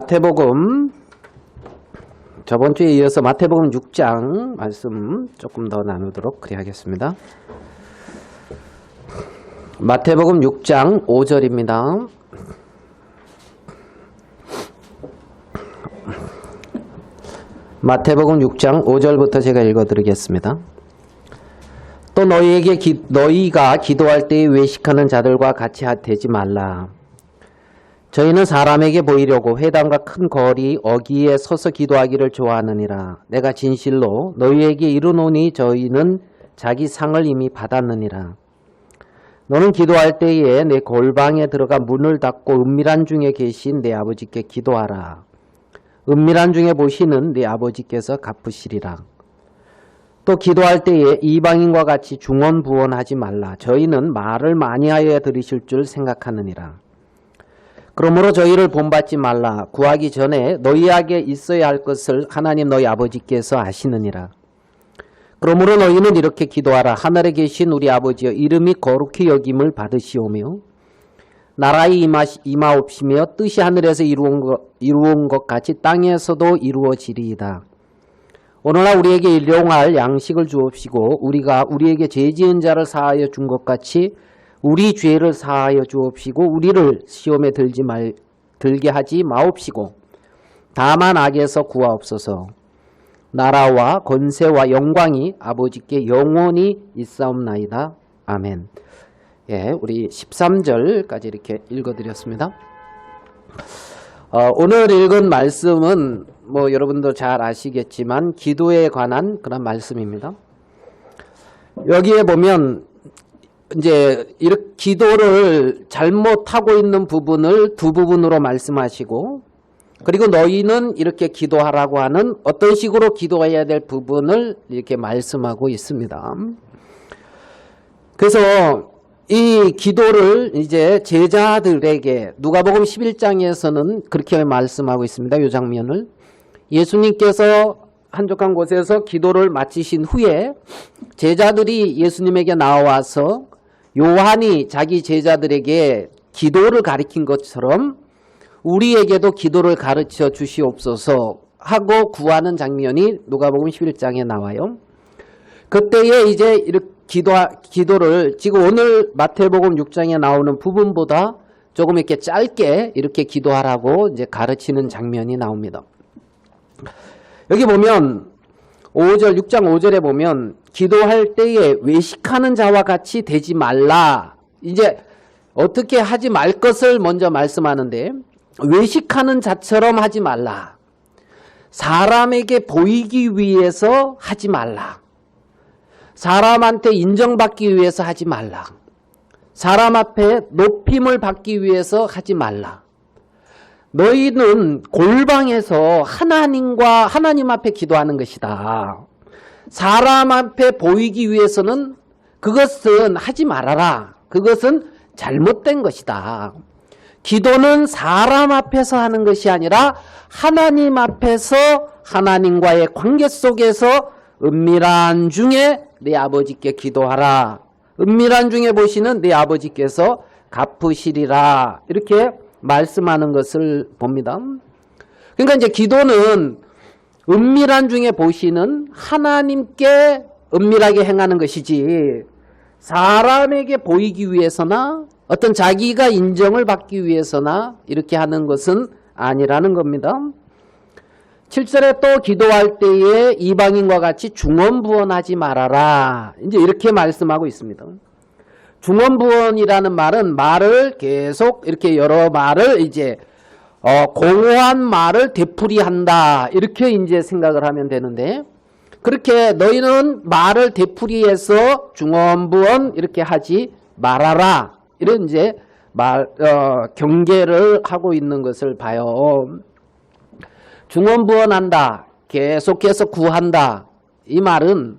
마태복음 저번 주에 이어서 마태복음 6장 말씀 조금 더 나누도록 그리 하겠습니다. 마태복음 6장 5절입니다. 마태복음 6장 5절부터 제가 읽어드리겠습니다. 또 너희가 기도할 때에 외식하는 자들과 같이 되지 말라. 저희는 사람에게 보이려고 회당과 큰 거리 어귀에 서서 기도하기를 좋아하느니라. 내가 진실로 너희에게 이르노니 저희는 자기 상을 이미 받았느니라. 너는 기도할 때에 내 골방에 들어가 문을 닫고 은밀한 중에 계신 내 아버지께 기도하라. 은밀한 중에 보시는 내 아버지께서 갚으시리라. 또 기도할 때에 이방인과 같이 중언부언하지 말라. 저희는 말을 많이 하여 들으실 줄 생각하느니라. 그러므로 저희를 본받지 말라. 구하기 전에 너희에게 있어야 할 것을 하나님 너희 아버지께서 아시느니라. 그러므로 너희는 이렇게 기도하라. 하늘에 계신 우리 아버지여, 이름이 거룩히 여김을 받으시오며 나라의 임하옵시며 뜻이 하늘에서 이루온 것 같이 땅에서도 이루어지리이다. 오늘날 우리에게 일용할 양식을 주옵시고 우리가 우리에게 죄 지은 자를 사하여 준 것 같이 우리 죄를 사하여 주옵시고 우리를 시험에 들게 하지 마옵시고 다만 악에서 구하옵소서. 나라와 권세와 영광이 아버지께 영원히 있사옵나이다. 아멘. 예, 우리 13절까지 이렇게 읽어드렸습니다. 오늘 읽은 말씀은 뭐 여러분도 잘 아시겠지만 기도에 관한 그런 말씀입니다. 여기에 보면 이제 이렇게 기도를 잘못하고 있는 부분을 두 부분으로 말씀하시고, 그리고 너희는 이렇게 기도하라고 하는 어떤 식으로 기도해야 될 부분을 이렇게 말씀하고 있습니다. 그래서 이 기도를 이제 제자들에게 누가복음 11장에서는 그렇게 말씀하고 있습니다. 이 장면을 예수님께서 한적한 곳에서 기도를 마치신 후에 제자들이 예수님에게 나와서 요한이 자기 제자들에게 기도를 가르친 것처럼 우리에게도 기도를 가르쳐 주시옵소서 하고 구하는 장면이 누가복음 11장에 나와요. 그때에 이제 이렇게 기도를 지금 오늘 마태복음 6장에 나오는 부분보다 조금 이렇게 짧게 이렇게 기도하라고 이제 가르치는 장면이 나옵니다. 여기 보면 6장 5절에 보면 기도할 때에 외식하는 자와 같이 되지 말라. 이제 어떻게 하지 말 것을 먼저 말씀하는데, 외식하는 자처럼 하지 말라. 사람에게 보이기 위해서 하지 말라. 사람한테 인정받기 위해서 하지 말라. 사람 앞에 높임을 받기 위해서 하지 말라. 너희는 골방에서 하나님 앞에 기도하는 것이다. 사람 앞에 보이기 위해서는 그것은 하지 말아라. 그것은 잘못된 것이다. 기도는 사람 앞에서 하는 것이 아니라 하나님 앞에서 하나님과의 관계 속에서 은밀한 중에 네 아버지께 기도하라. 은밀한 중에 보시는 네 아버지께서 갚으시리라. 이렇게 말씀하는 것을 봅니다. 그러니까 이제 기도는 은밀한 중에 보시는 하나님께 은밀하게 행하는 것이지 사람에게 보이기 위해서나 어떤 자기가 인정을 받기 위해서나 이렇게 하는 것은 아니라는 겁니다. 7절에 또 기도할 때에 이방인과 같이 중언부언하지 말아라. 이제 이렇게 말씀하고 있습니다. 중언부언이라는 말을 계속 이렇게 여러 말을 이제 공허한 말을 되풀이한다. 이렇게 이제 생각을 하면 되는데, 그렇게 너희는 말을 되풀이해서 중언부언 이렇게 하지 말아라. 이런 이제 경계를 하고 있는 것을 봐요. 중언부언한다. 계속해서 구한다. 이 말은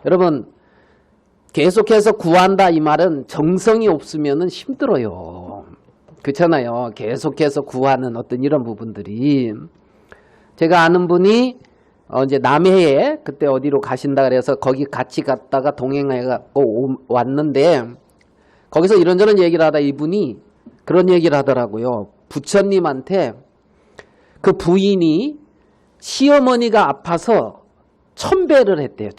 여러분, 계속해서 구한다 이 말은 정성이 없으면 힘들어요. 그렇잖아요. 계속해서 구하는 어떤 이런 부분들이. 제가 아는 분이 이제 남해에 그때 어디로 가신다 그래서 거기 같이 갔다가 동행해갖고 왔는데, 거기서 이런저런 얘기를 하다 이분이 그런 얘기를 하더라고요. 부처님한테 그 부인이 시어머니가 아파서 천배를 했대요.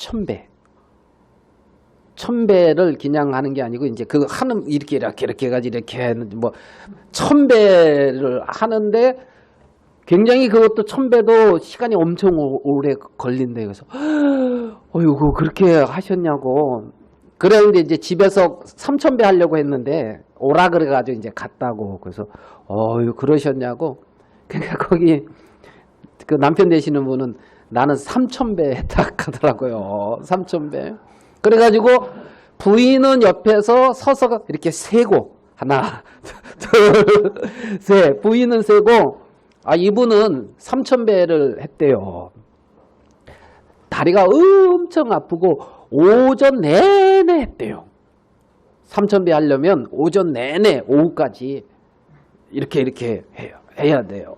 천배를 그냥 하는 게 아니고 이제 그 하는 이렇게 해가지고 이렇게 뭐 천배를 하는데 굉장히 그것도 천배도 시간이 엄청 오래 걸린대요. 그래서 어이구 그렇게 하셨냐고. 그랬는데 이제 집에서 3,000배 하려고 했는데 오라 그래가지고 이제 갔다고. 그래서 그러셨냐고. 그러니까 거기 그 남편 되시는 분은 나는 3,000배 했다 하더라고요. 3,000배. 그래가지고 부인은 옆에서 서서 이렇게 세고 하나 둘 셋 부인은 세고 이분은 3,000배를 했대요. 다리가 엄청 아프고 오전 내내 했대요. 3,000배 하려면 오전 내내 오후까지 이렇게 해야 돼요.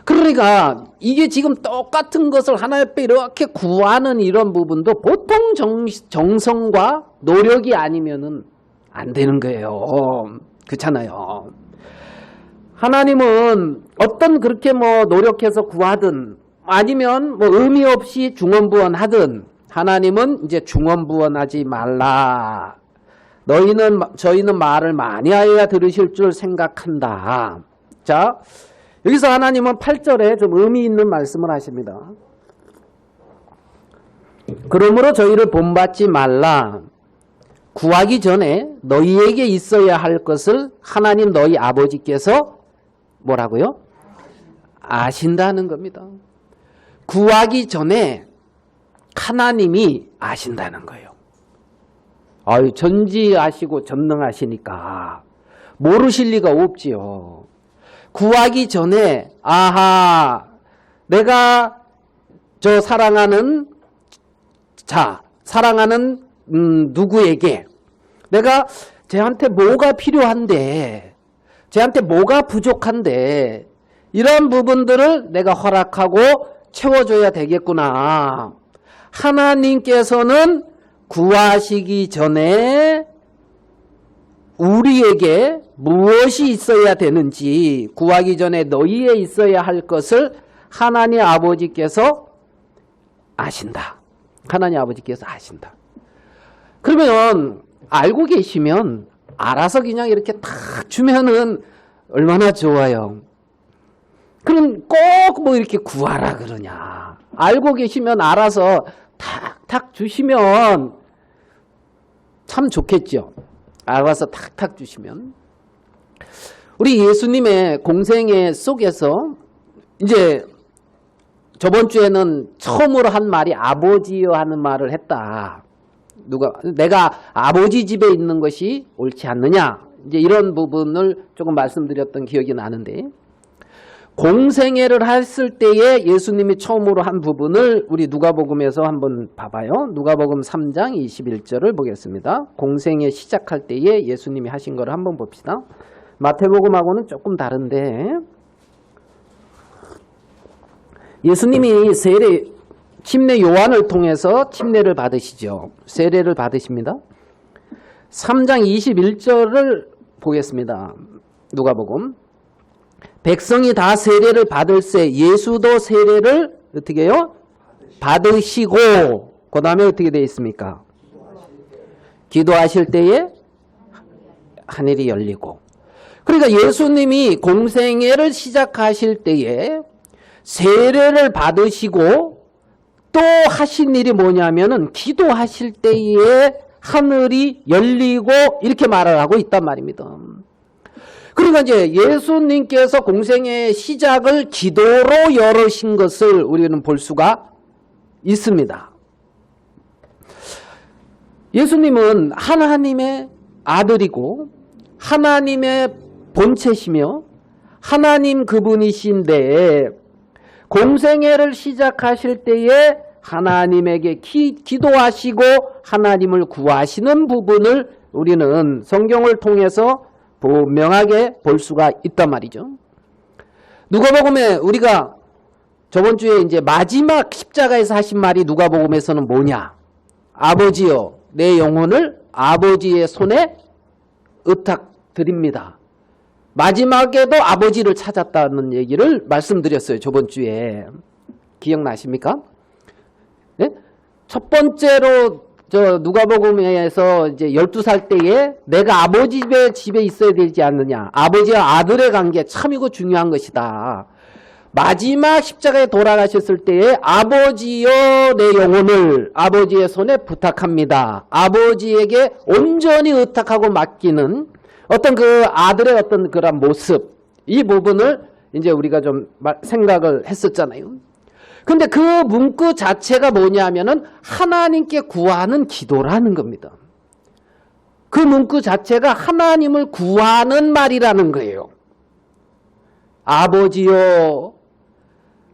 그러니까 이게 지금 똑같은 것을 하나 옆에 이렇게 구하는 이런 부분도 보통 정성과 노력이 아니면은 안 되는 거예요. 그렇잖아요. 하나님은 어떤 그렇게 뭐 노력해서 구하든 아니면 뭐 의미 없이 중언부언하든 하나님은 이제 중언부언하지 말라. 저희는 말을 많이 하여야 들으실 줄 생각한다. 자, 여기서 하나님은 8절에 좀 의미 있는 말씀을 하십니다. 그러므로 저희를 본받지 말라. 구하기 전에 너희에게 있어야 할 것을 하나님 너희 아버지께서 뭐라고요? 아신다는 겁니다. 구하기 전에 하나님이 아신다는 거예요. 전지하시고 전능하시니까 모르실 리가 없지요. 구하기 전에 내가 저 사랑하는 누구에게 내가 쟤한테 뭐가 필요한데 쟤한테 뭐가 부족한데 이런 부분들을 내가 허락하고 채워줘야 되겠구나. 하나님께서는 구하시기 전에 우리에게 무엇이 있어야 되는지 구하기 전에 너희에 있어야 할 것을 하나님 아버지께서 아신다. 하나님 아버지께서 아신다. 그러면 알고 계시면 알아서 그냥 이렇게 탁 주면은 얼마나 좋아요. 그럼 꼭 뭐 이렇게 구하라 그러냐. 알고 계시면 알아서 탁탁 주시면 참 좋겠죠. 알아서 탁탁 주시면. 우리 예수님의 공생애 속에서 이제 저번 주에는 처음으로 한 말이 아버지여 하는 말을 했다. 내가 아버지 집에 있는 것이 옳지 않느냐. 이제 이런 부분을 조금 말씀드렸던 기억이 나는데 공생애를 했을 때에 예수님이 처음으로 한 부분을 우리 누가복음에서 한번 봐봐요. 누가복음 3장 21절을 보겠습니다. 공생애 시작할 때에 예수님이 하신 거를 한번 봅시다. 마태복음하고는 조금 다른데 예수님이 침례 요한을 통해서 침례를 받으시죠. 세례를 받으십니다. 3장 21절을 보겠습니다. 누가복음. 백성이 다 세례를 받을세 예수도 세례를 어떻게 해요? 받으시고 그 다음에 어떻게 되어 있습니까? 기도하실 때에 하늘이 열리고. 그러니까 예수님이 공생애를 시작하실 때에 세례를 받으시고 또 하신 일이 뭐냐면은 기도하실 때에 하늘이 열리고 이렇게 말을 하고 있단 말입니다. 그러니까 이제 예수님께서 공생애의 시작을 기도로 열으신 것을 우리는 볼 수가 있습니다. 예수님은 하나님의 아들이고 하나님의 본체시며 하나님 그분이신데 공생애를 시작하실 때에 하나님에게 기도하시고 하나님을 구하시는 부분을 우리는 성경을 통해서 분명하게 볼 수가 있단 말이죠. 누가복음에 우리가 저번 주에 이제 마지막 십자가에서 하신 말이 누가복음에서는 뭐냐? 아버지여, 내 영혼을 아버지의 손에 의탁드립니다. 마지막에도 아버지를 찾았다는 얘기를 말씀드렸어요. 저번 주에. 기억나십니까? 네? 첫 번째로 누가복음에서 이제 12살 때에 내가 아버지 집에 있어야 되지 않느냐. 아버지와 아들의 관계 참 이거 중요한 것이다. 마지막 십자가에 돌아가셨을 때에 아버지여 내 영혼을 아버지의 손에 부탁합니다. 아버지에게 온전히 의탁하고 맡기는 어떤 그 아들의 어떤 그런 모습, 이 부분을 이제 우리가 좀 생각을 했었잖아요. 근데 그 문구 자체가 뭐냐면은 하나님께 구하는 기도라는 겁니다. 그 문구 자체가 하나님을 구하는 말이라는 거예요. 아버지여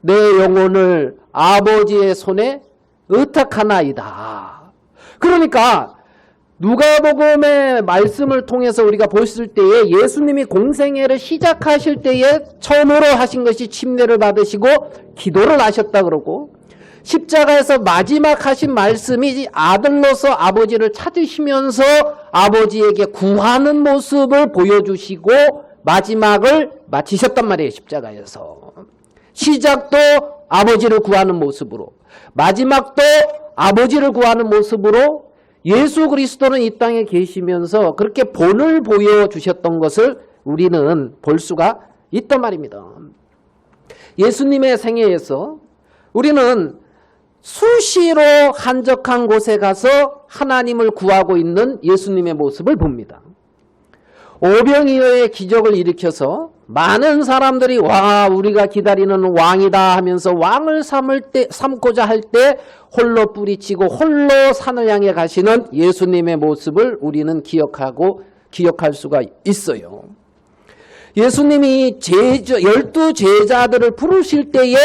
내 영혼을 아버지의 손에 의탁하나이다. 그러니까 누가복음의 말씀을 통해서 우리가 보실 때에 예수님이 공생애를 시작하실 때에 처음으로 하신 것이 침례를 받으시고 기도를 하셨다 그러고, 십자가에서 마지막 하신 말씀이 아들로서 아버지를 찾으시면서 아버지에게 구하는 모습을 보여주시고 마지막을 마치셨단 말이에요. 십자가에서 시작도 아버지를 구하는 모습으로, 마지막도 아버지를 구하는 모습으로 예수 그리스도는 이 땅에 계시면서 그렇게 본을 보여주셨던 것을 우리는 볼 수가 있단 말입니다. 예수님의 생애에서 우리는 수시로 한적한 곳에 가서 하나님을 구하고 있는 예수님의 모습을 봅니다. 오병이어의 기적을 일으켜서 많은 사람들이 와 우리가 기다리는 왕이다 하면서 왕을 삼고자 할 때 홀로 뿌리치고 홀로 산을 향해 가시는 예수님의 모습을 우리는 기억할 수가 있어요. 예수님이 12 제자들을 부르실 때에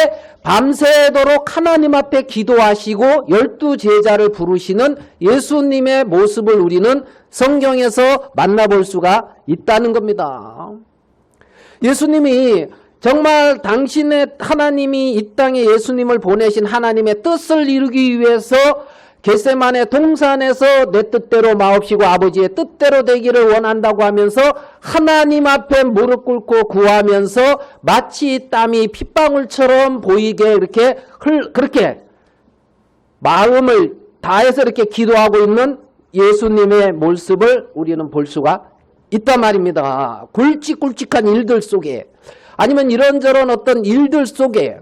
밤새도록 하나님 앞에 기도하시고 12 제자를 부르시는 예수님의 모습을 우리는 성경에서 만나볼 수가 있다는 겁니다. 예수님이 정말 당신의 하나님이 이 땅에 예수님을 보내신 하나님의 뜻을 이루기 위해서 겟세마네 동산에서 내 뜻대로 마옵시고 아버지의 뜻대로 되기를 원한다고 하면서 하나님 앞에 무릎 꿇고 구하면서 마치 땀이 핏방울처럼 보이게 이렇게 그렇게 마음을 다해서 이렇게 기도하고 있는 예수님의 모습을 우리는 볼 수가 있단 말입니다. 굵직굵직한 일들 속에, 아니면 이런저런 어떤 일들 속에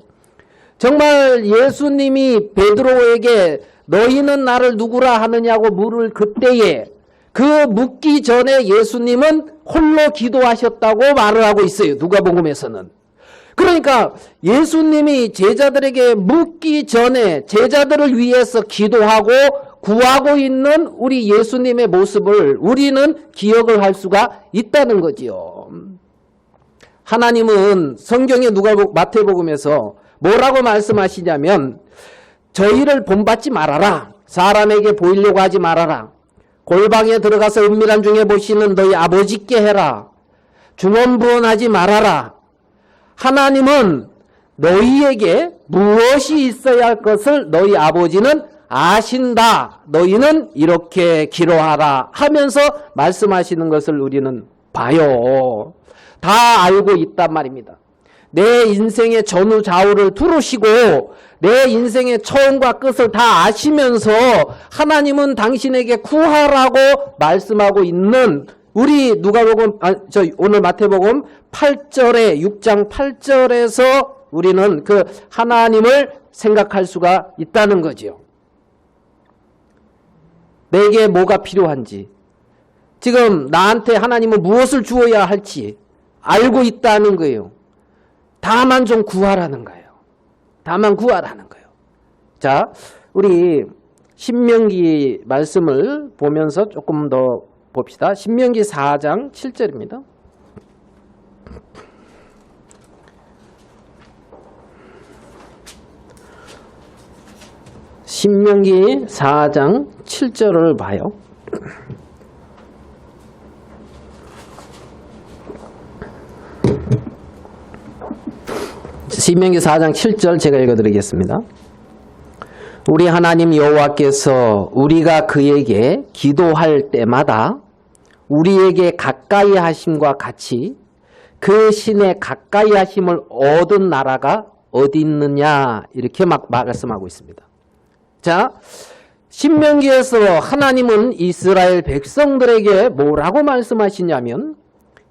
정말 예수님이 베드로에게 너희는 나를 누구라 하느냐고 물을 그때에 그 묻기 전에 예수님은 홀로 기도하셨다고 말을 하고 있어요. 누가복음에서는. 그러니까 예수님이 제자들에게 묻기 전에 제자들을 위해서 기도하고 구하고 있는 우리 예수님의 모습을 우리는 기억을 할 수가 있다는 거지요. 하나님은 성경의 마태복음에서 뭐라고 말씀하시냐면 저희를 본받지 말아라. 사람에게 보이려고 하지 말아라. 골방에 들어가서 은밀한 중에 보시는 너희 아버지께 해라. 중언부언하지 말아라. 하나님은 너희에게 무엇이 있어야 할 것을 너희 아버지는 아신다. 너희는 이렇게 기도하라 하면서 말씀하시는 것을 우리는 봐요. 다 알고 있단 말입니다. 내 인생의 전후좌우를 두루시고 내 인생의 처음과 끝을 다 아시면서 하나님은 당신에게 구하라고 말씀하고 있는 우리 누가복음 오늘 마태복음 8절에 6장 8절에서 우리는 그 하나님을 생각할 수가 있다는 거지요. 내게 뭐가 필요한지, 지금 나한테 하나님은 무엇을 주어야 할지 알고 있다는 거예요. 다만 좀 구하라는 거예요. 다만 구하라는 거예요. 자, 우리 신명기 말씀을 보면서 조금 더 봅시다. 신명기 4장 7절입니다. 신명기 4장 7절을 봐요. 신명기 4장 7절 제가 읽어드리겠습니다. 우리 하나님 여호와께서 우리가 그에게 기도할 때마다 우리에게 가까이 하심과 같이 그 신의 가까이 하심을 얻은 나라가 어디 있느냐 이렇게 막 말씀하고 있습니다. 자, 신명기에서 하나님은 이스라엘 백성들에게 뭐라고 말씀하시냐면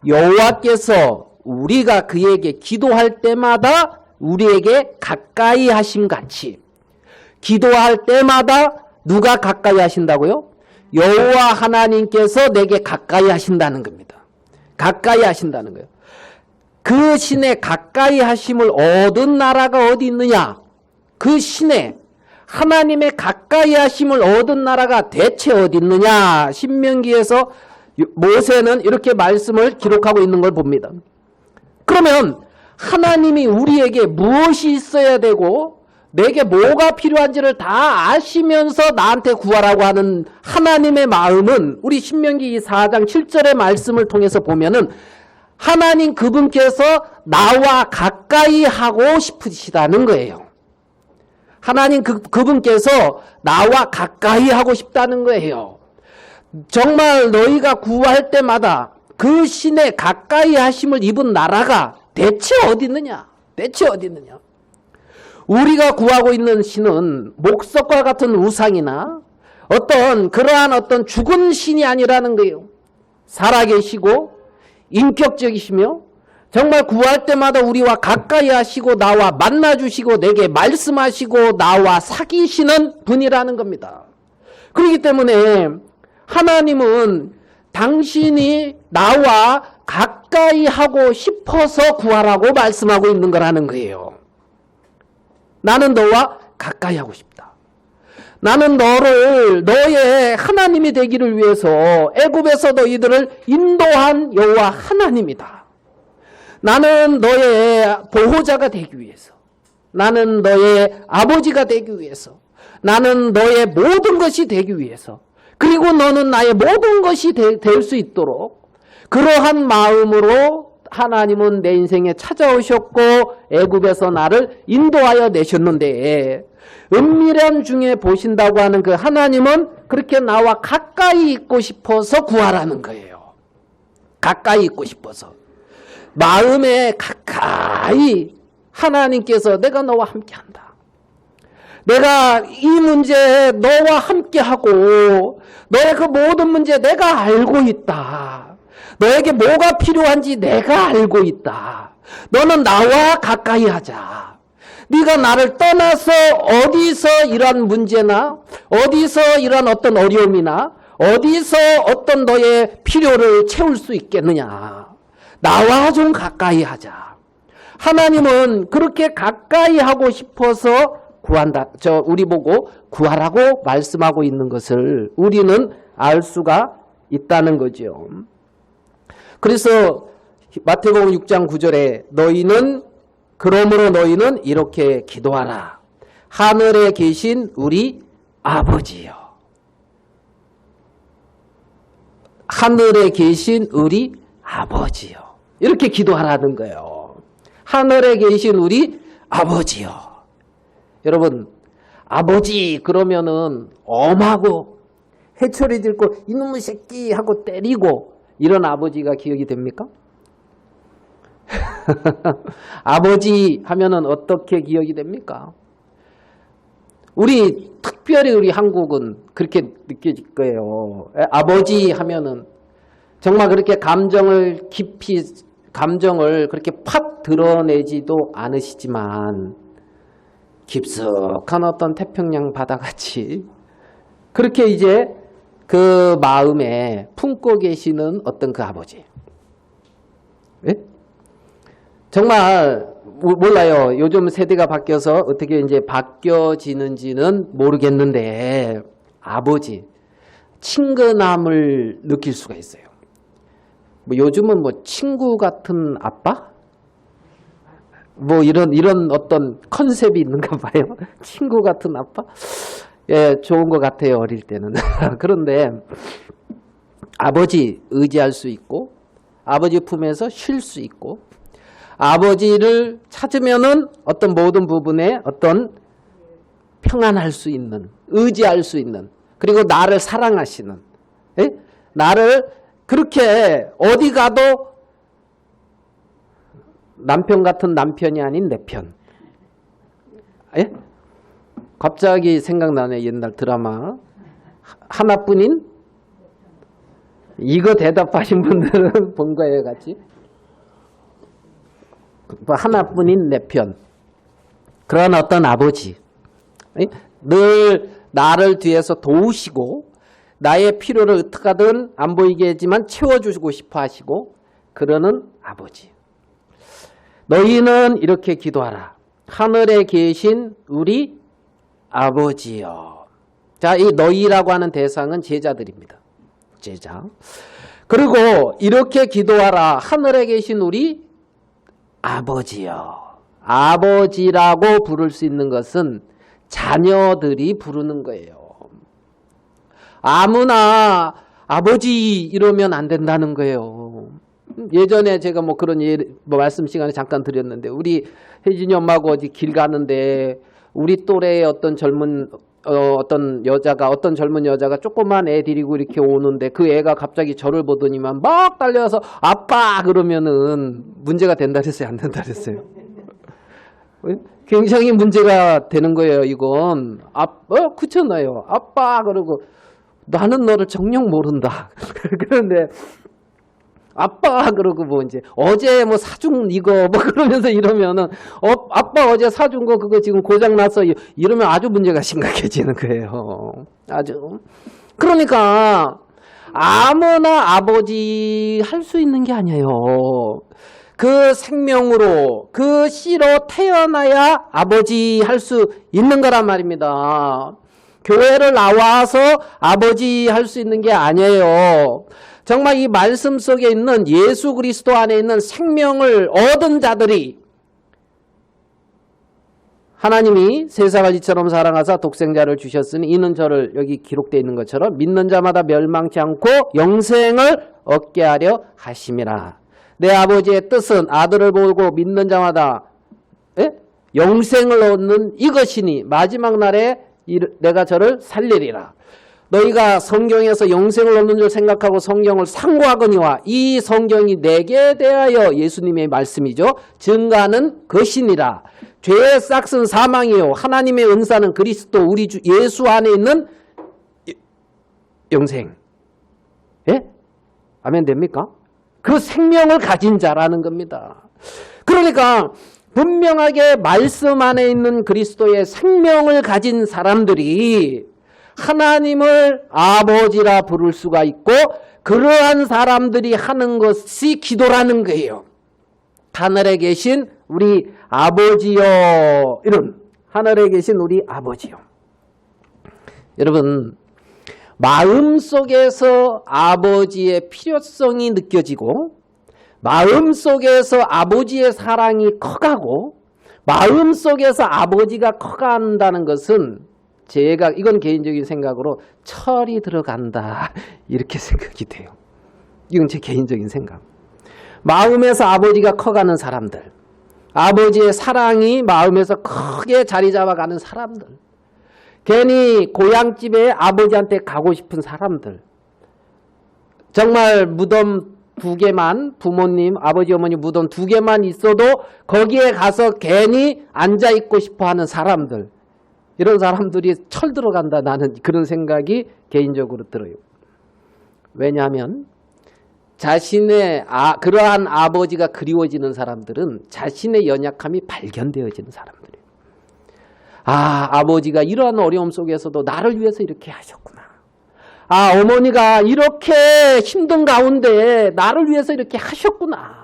여호와께서 우리가 그에게 기도할 때마다 우리에게 가까이 하심 같이, 기도할 때마다 누가 가까이 하신다고요? 여호와 하나님께서 내게 가까이 하신다는 겁니다. 가까이 하신다는 거예요. 그 신의 가까이 하심을 얻은 나라가 어디 있느냐? 그 신의 하나님의 가까이 하심을 얻은 나라가 대체 어디 있느냐? 신명기에서 모세는 이렇게 말씀을 기록하고 있는 걸 봅니다. 그러면 하나님이 우리에게 무엇이 있어야 되고 내게 뭐가 필요한지를 다 아시면서 나한테 구하라고 하는 하나님의 마음은 우리 신명기 4장 7절의 말씀을 통해서 보면은 하나님 그분께서 나와 가까이 하고 싶으시다는 거예요. 하나님 그분께서 나와 가까이 하고 싶다는 거예요. 정말 너희가 구할 때마다 그 신의 가까이 하심을 입은 나라가 대체 어디 있느냐? 대체 어디 있느냐? 우리가 구하고 있는 신은 목석과 같은 우상이나 그러한 죽은 신이 아니라는 거예요. 살아계시고 인격적이시며 정말 구할 때마다 우리와 가까이 하시고 나와 만나주시고 내게 말씀하시고 나와 사귀시는 분이라는 겁니다. 그렇기 때문에 하나님은 당신이 나와 가까이 하고 싶어서 구하라고 말씀하고 있는 거라는 거예요. 나는 너와 가까이 하고 싶다. 나는 너의 하나님이 되기를 위해서 애굽에서 너희들을 인도한 여호와 하나님이다. 나는 너의 보호자가 되기 위해서, 나는 너의 아버지가 되기 위해서, 나는 너의 모든 것이 되기 위해서, 그리고 너는 나의 모든 것이 될 수 있도록 그러한 마음으로 하나님은 내 인생에 찾아오셨고 애굽에서 나를 인도하여 내셨는데, 은밀한 중에 보신다고 하는 그 하나님은 그렇게 나와 가까이 있고 싶어서 구하라는 거예요. 가까이 있고 싶어서. 마음에 가까이 하나님께서 내가 너와 함께한다. 내가 이 문제에 너와 함께하고 너의 그 모든 문제 내가 알고 있다. 너에게 뭐가 필요한지 내가 알고 있다. 너는 나와 가까이 하자. 네가 나를 떠나서 어디서 이런 문제나 어디서 이런 어떤 어려움이나 어디서 어떤 너의 필요를 채울 수 있겠느냐. 나와 좀 가까이 하자. 하나님은 그렇게 가까이 하고 싶어서 구한다. 우리 보고 구하라고 말씀하고 있는 것을 우리는 알 수가 있다는 거죠. 그래서 마태복음 6장 9절에 그러므로 너희는 이렇게 기도하라. 하늘에 계신 우리 아버지여. 하늘에 계신 우리 아버지여. 이렇게 기도하라는 거예요. 하늘에 계신 우리 아버지여. 여러분, 아버지 그러면은 엄하고 해초리 들고 이놈의 새끼 하고 때리고 이런 아버지가 기억이 됩니까? 아버지 하면은 어떻게 기억이 됩니까? 특별히 우리 한국은 그렇게 느껴질 거예요. 아버지 하면은 정말 그렇게 감정을 그렇게 팍 드러내지도 않으시지만 깊숙한 어떤 태평양 바다같이 그렇게 이제 그 마음에 품고 계시는 어떤 그 아버지. 예? 정말 몰라요. 요즘 세대가 바뀌어서 어떻게 이제 바뀌어지는지는 모르겠는데 아버지, 친근함을 느낄 수가 있어요. 요즘은 친구 같은 아빠? 이런 어떤 컨셉이 있는가 봐요. 친구 같은 아빠? 예, 좋은 것 같아요, 어릴 때는. 그런데 아버지 의지할 수 있고, 아버지 품에서 쉴 수 있고, 아버지를 찾으면은 어떤 모든 부분에 평안할 수 있는, 의지할 수 있는, 그리고 나를 사랑하시는, 예? 나를 그렇게 어디 가도 남편 같은 남편이 아닌 내 편. 예? 갑자기 생각나네. 옛날 드라마. 하나뿐인? 이거 대답하신 분들은 본 거예요, 같이? 하나뿐인 내 편. 그런 어떤 아버지. 늘 나를 뒤에서 도우시고 나의 필요를 어떻게든 안 보이게 하지만 채워주고 싶어 하시고 그러는 아버지. 너희는 이렇게 기도하라. 하늘에 계신 우리 아버지여. 자, 이 너희라고 하는 대상은 제자들입니다. 제자. 그리고 이렇게 기도하라. 하늘에 계신 우리 아버지여. 아버지라고 부를 수 있는 것은 자녀들이 부르는 거예요. 아무나 아버지 이러면 안 된다는 거예요. 예전에 제가 뭐 그런 말씀 시간에 잠깐 드렸는데 우리 혜진이 엄마하고 어디 길 가는데 우리 또래의 어떤 젊은 여자가 조그만 애 데리고 이렇게 오는데 그 애가 갑자기 저를 보더니만 막 달려와서 아빠 그러면은 문제가 된다 그랬어요, 안 된다 그랬어요? 굉장히 문제가 되는 거예요, 이건. 그렇잖아요. 아빠 그러고 나는 너를 정녕 모른다. 그런데 아빠 그러고 뭐 이제 어제 뭐 사준 이거 뭐 그러면서 이러면은 아빠 어제 사준 거 그거 지금 고장 났어 이러면 아주 문제가 심각해지는 거예요. 아주. 그러니까 아무나 아버지 할 수 있는 게 아니에요. 그 생명으로 그 씨로 태어나야 아버지 할 수 있는 거란 말입니다. 교회를 나와서 아버지 할 수 있는 게 아니에요. 정말 이 말씀 속에 있는 예수 그리스도 안에 있는 생명을 얻은 자들이 하나님이 세상을 이처럼 사랑하사 독생자를 주셨으니 이는 저를 여기 기록되어 있는 것처럼 믿는 자마다 멸망치 않고 영생을 얻게 하려 하심이라. 내 아버지의 뜻은 아들을 보고 믿는 자마다 영생을 얻는 이것이니 마지막 날에 내가 저를 살리리라. 너희가 성경에서 영생을 얻는 줄 생각하고 성경을 상고하거니와 이 성경이 내게 대하여 예수님의 말씀이죠. 증가하는 것이니라. 죄의 싹은 사망이요 하나님의 은사는 그리스도 우리 주 예수 안에 있는 영생. 예? 아멘 됩니까? 그 생명을 가진 자라는 겁니다. 그러니까 분명하게 말씀 안에 있는 그리스도의 생명을 가진 사람들이 하나님을 아버지라 부를 수가 있고 그러한 사람들이 하는 것이 기도라는 거예요. 하늘에 계신 우리 아버지여. 이런 하늘에 계신 우리 아버지여. 여러분 마음속에서 아버지의 필요성이 느껴지고 마음속에서 아버지의 사랑이 커가고 마음속에서 아버지가 커간다는 것은 제가 이건 개인적인 생각으로 철이 들어간다 이렇게 생각이 돼요. 이건 제 개인적인 생각. 마음에서 아버지가 커가는 사람들, 아버지의 사랑이 마음에서 크게 자리 잡아가는 사람들, 괜히 고향집에 아버지한테 가고 싶은 사람들, 정말 무덤 2개만 부모님 아버지 어머니 무덤 2개만 있어도 거기에 가서 괜히 앉아있고 싶어하는 사람들, 이런 사람들이 철 들어간다 나는 그런 생각이 개인적으로 들어요. 왜냐하면 자신의 그러한 아버지가 그리워지는 사람들은 자신의 연약함이 발견되어지는 사람들이에요. 아버지가 이러한 어려움 속에서도 나를 위해서 이렇게 하셨구나. 어머니가 이렇게 힘든 가운데 나를 위해서 이렇게 하셨구나.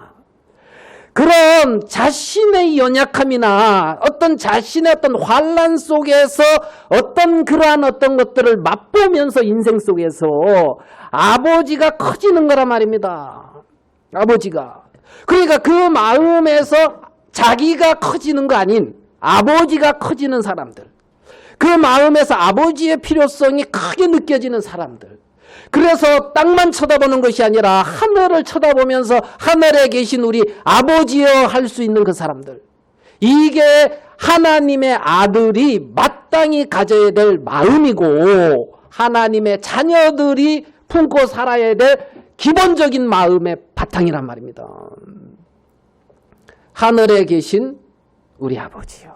그런 자신의 연약함이나 어떤 자신의 어떤 환난 속에서 어떤 그러한 어떤 것들을 맛보면서 인생 속에서 아버지가 커지는 거란 말입니다. 아버지가. 그러니까 그 마음에서 자기가 커지는 거 아닌 아버지가 커지는 사람들. 그 마음에서 아버지의 필요성이 크게 느껴지는 사람들. 그래서 땅만 쳐다보는 것이 아니라 하늘을 쳐다보면서 하늘에 계신 우리 아버지여 할 수 있는 그 사람들. 이게 하나님의 아들이 마땅히 가져야 될 마음이고 하나님의 자녀들이 품고 살아야 될 기본적인 마음의 바탕이란 말입니다. 하늘에 계신 우리 아버지요.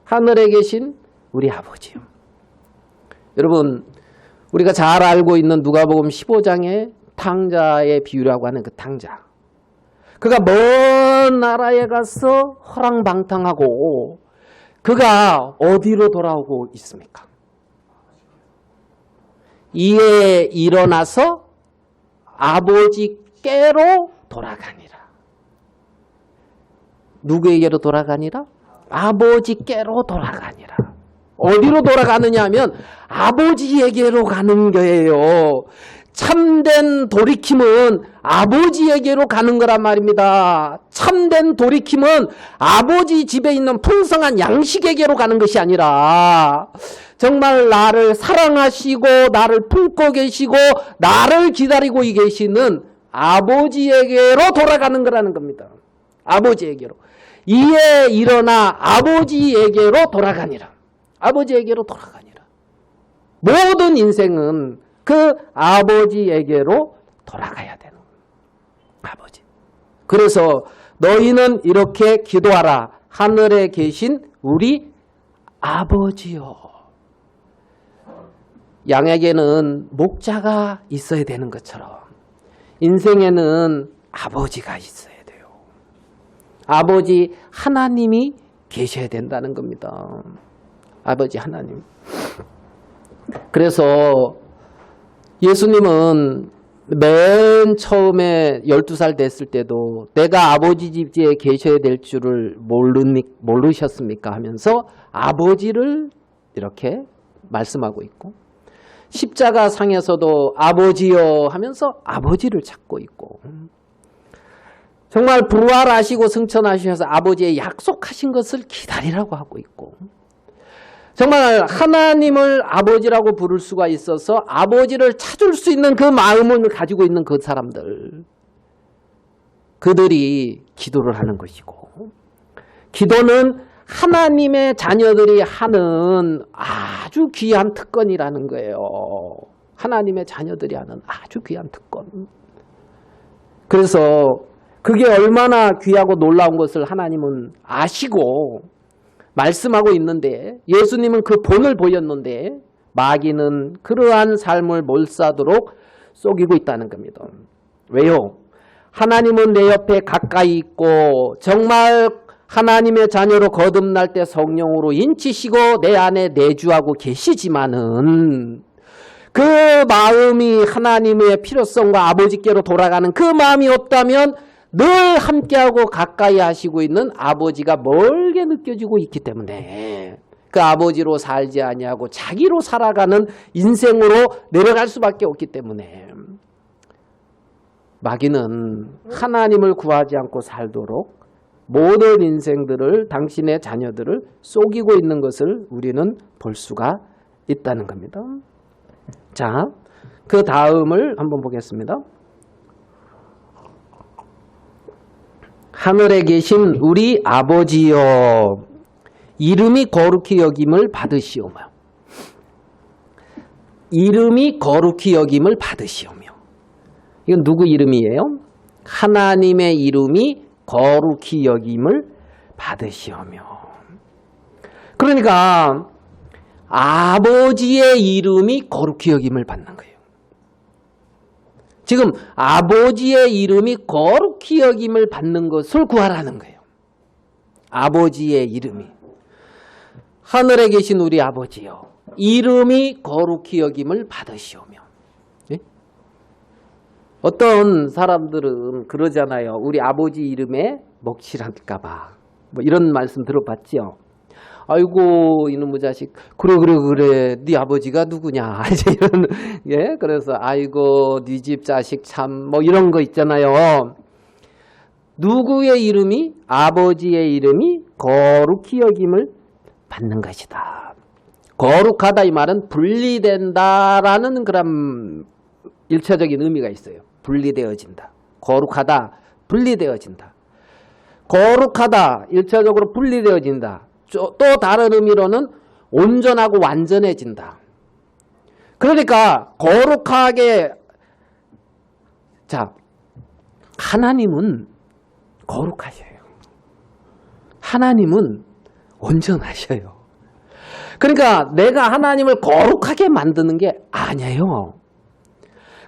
하늘에 계신 우리 아버지요. 여러분, 우리가 잘 알고 있는 누가복음 15장의 탕자의 비유라고 하는 그 탕자. 그가 먼 나라에 가서 허랑방탕하고 그가 어디로 돌아오고 있습니까? 이에 일어나서 아버지께로 돌아가니라. 누구에게로 돌아가니라? 아버지께로 돌아가니라. 어디로 돌아가느냐 하면 아버지에게로 가는 거예요. 참된 돌이킴은 아버지에게로 가는 거란 말입니다. 참된 돌이킴은 아버지 집에 있는 풍성한 양식에게로 가는 것이 아니라 정말 나를 사랑하시고 나를 품고 계시고 나를 기다리고 계시는 아버지에게로 돌아가는 거라는 겁니다. 아버지에게로. 이에 일어나 아버지에게로 돌아가니라. 아버지에게로 돌아가니라. 모든 인생은 그 아버지에게로 돌아가야 되는 거예요. 아버지. 그래서 너희는 이렇게 기도하라. 하늘에 계신 우리 아버지요. 양에게는 목자가 있어야 되는 것처럼 인생에는 아버지가 있어야 돼요. 아버지 하나님이 계셔야 된다는 겁니다. 아버지 하나님. 그래서 예수님은 맨 처음에 12살 됐을 때도 내가 아버지 집에 계셔야 될 줄을 모르셨습니까? 하면서 아버지를 이렇게 말씀하고 있고 십자가 상에서도 아버지여 하면서 아버지를 찾고 있고 정말 부활하시고 승천하셔서 아버지의 약속하신 것을 기다리라고 하고 있고 정말 하나님을 아버지라고 부를 수가 있어서 아버지를 찾을 수 있는 그 마음을 가지고 있는 그 사람들 그들이 기도를 하는 것이고 기도는 하나님의 자녀들이 하는 아주 귀한 특권이라는 거예요. 하나님의 자녀들이 하는 아주 귀한 특권. 그래서 그게 얼마나 귀하고 놀라운 것을 하나님은 아시고 말씀하고 있는데 예수님은 그 본을 보였는데 마귀는 그러한 삶을 몰사도록 속이고 있다는 겁니다. 왜요? 하나님은 내 옆에 가까이 있고 정말 하나님의 자녀로 거듭날 때 성령으로 인치시고 내 안에 내주하고 계시지만은 그 마음이 하나님의 필요성과 아버지께로 돌아가는 그 마음이 없다면 늘 함께하고 가까이 하시고 있는 아버지가 멀게 느껴지고 있기 때문에 그 아버지로 살지 아니하고 자기로 살아가는 인생으로 내려갈 수밖에 없기 때문에 마귀는 하나님을 구하지 않고 살도록 모든 인생들을 당신의 자녀들을 속이고 있는 것을 우리는 볼 수가 있다는 겁니다. 자, 그 다음을 한번 보겠습니다. 하늘에 계신 우리 아버지여 이름이 거룩히 여김을 받으시오며 이름이 거룩히 여김을 받으시오며 이건 누구 이름이에요? 하나님의 이름이 거룩히 여김을 받으시오며 그러니까 아버지의 이름이 거룩히 여김을 받는 거예요. 지금 아버지의 이름이 거룩히 여김을 받는 것을 구하라는 거예요. 아버지의 이름이. 하늘에 계신 우리 아버지요. 이름이 거룩히 여김을 받으시오며. 예? 어떤 사람들은 그러잖아요. 우리 아버지 이름에 먹칠할까 봐. 뭐 이런 말씀 들어봤죠. 아이고 이놈의 자식 그래 네 아버지가 누구냐 이제 이런 예 그래서 아이고 네 집 자식 참 뭐 이런 거 있잖아요. 누구의 이름이 아버지의 이름이 거룩히 여김을 받는 것이다. 거룩하다 이 말은 분리된다라는 그런 일차적인 의미가 있어요. 분리되어진다. 거룩하다 분리되어진다. 거룩하다 일차적으로 분리되어진다. 또 다른 의미로는 온전하고 완전해진다. 그러니까 거룩하게 자 하나님은 거룩하셔요. 하나님은 온전하셔요. 그러니까 내가 하나님을 거룩하게 만드는 게 아니에요.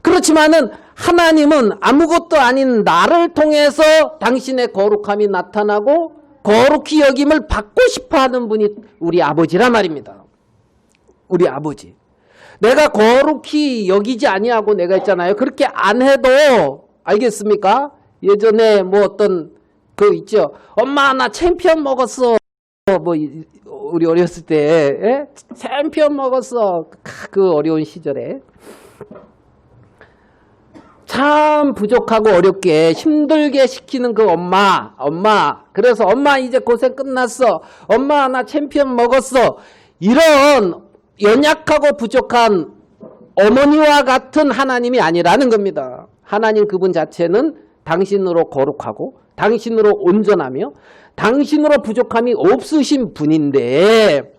그렇지만은 하나님은 아무것도 아닌 나를 통해서 당신의 거룩함이 나타나고 거룩히 여김을 받고 싶어하는 분이 우리 아버지란 말입니다. 우리 아버지. 내가 거룩히 여기지 아니하고 내가 있잖아요. 그렇게 안 해도 알겠습니까? 예전에 뭐 어떤 그 있죠. 엄마 나 챔피언 먹었어. 뭐 우리 어렸을 때 챔피언 먹었어. 그 어려운 시절에 참 부족하고 어렵게 힘들게 시키는 그 엄마 그래서 엄마 이제 고생 끝났어. 엄마 나 챔피언 먹었어. 이런 연약하고 부족한 어머니와 같은 하나님이 아니라는 겁니다. 하나님 그분 자체는 당신으로 거룩하고 당신으로 온전하며 당신으로 부족함이 없으신 분인데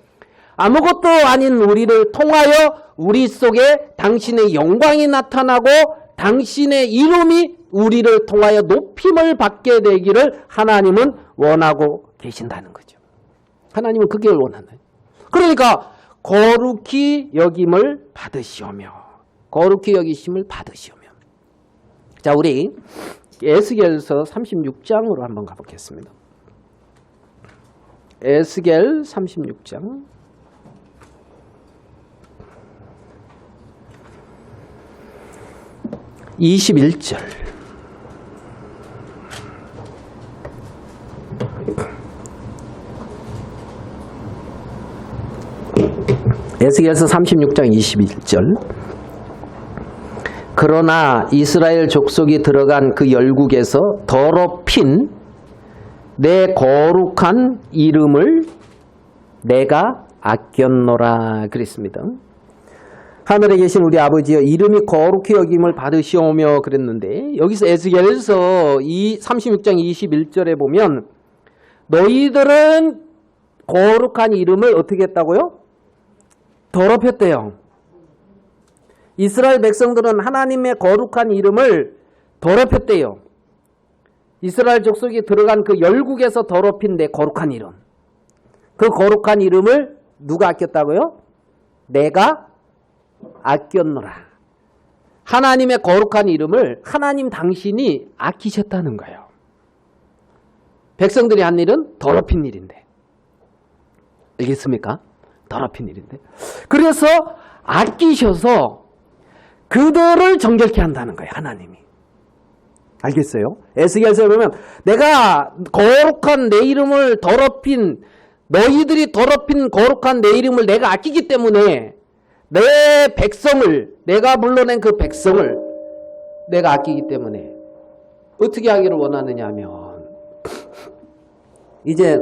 아무것도 아닌 우리를 통하여 우리 속에 당신의 영광이 나타나고 당신의 이름이 우리를 통하여 높임을 받게 되기를 하나님은 원하고 계신다는 거죠. 하나님은 그게 원하는 거예요. 그러니까 거룩히 여김을 받으시오며 거룩히 여기심을 받으시오며. 자, 우리 에스겔서 36장으로 한번 가보겠습니다. 에스겔 36장 21절. 에스겔서 36장 21절. 그러나 이스라엘 족속이 들어간 그 열국에서 더럽힌 내 거룩한 이름을 내가 아꼈노라 그랬습니다. 하늘에 계신 우리 아버지여 이름이 거룩히 여김을 받으시오며 그랬는데 여기서 에스겔서 36장 21절에 보면 너희들은 거룩한 이름을 어떻게 했다고요? 더럽혔대요. 이스라엘 백성들은 하나님의 거룩한 이름을 더럽혔대요. 이스라엘 족속이 들어간 그 열국에서 더럽힌 내 거룩한 이름. 그 거룩한 이름을 누가 아꼈다고요? 내가 아꼈노라. 하나님의 거룩한 이름을 하나님 당신이 아끼셨다는 거예요. 백성들이 한 일은 더럽힌 일인데. 알겠습니까? 더럽힌 일인데. 그래서 아끼셔서 그들을 정결케 한다는 거예요. 하나님이. 알겠어요? 에스겔서에 보면 내가 거룩한 내 이름을 더럽힌 너희들이 더럽힌 거룩한 내 이름을 내가 아끼기 때문에 내 백성을 내가 불러낸 그 백성을 내가 아끼기 때문에 어떻게 하기를 원하느냐 하면 이제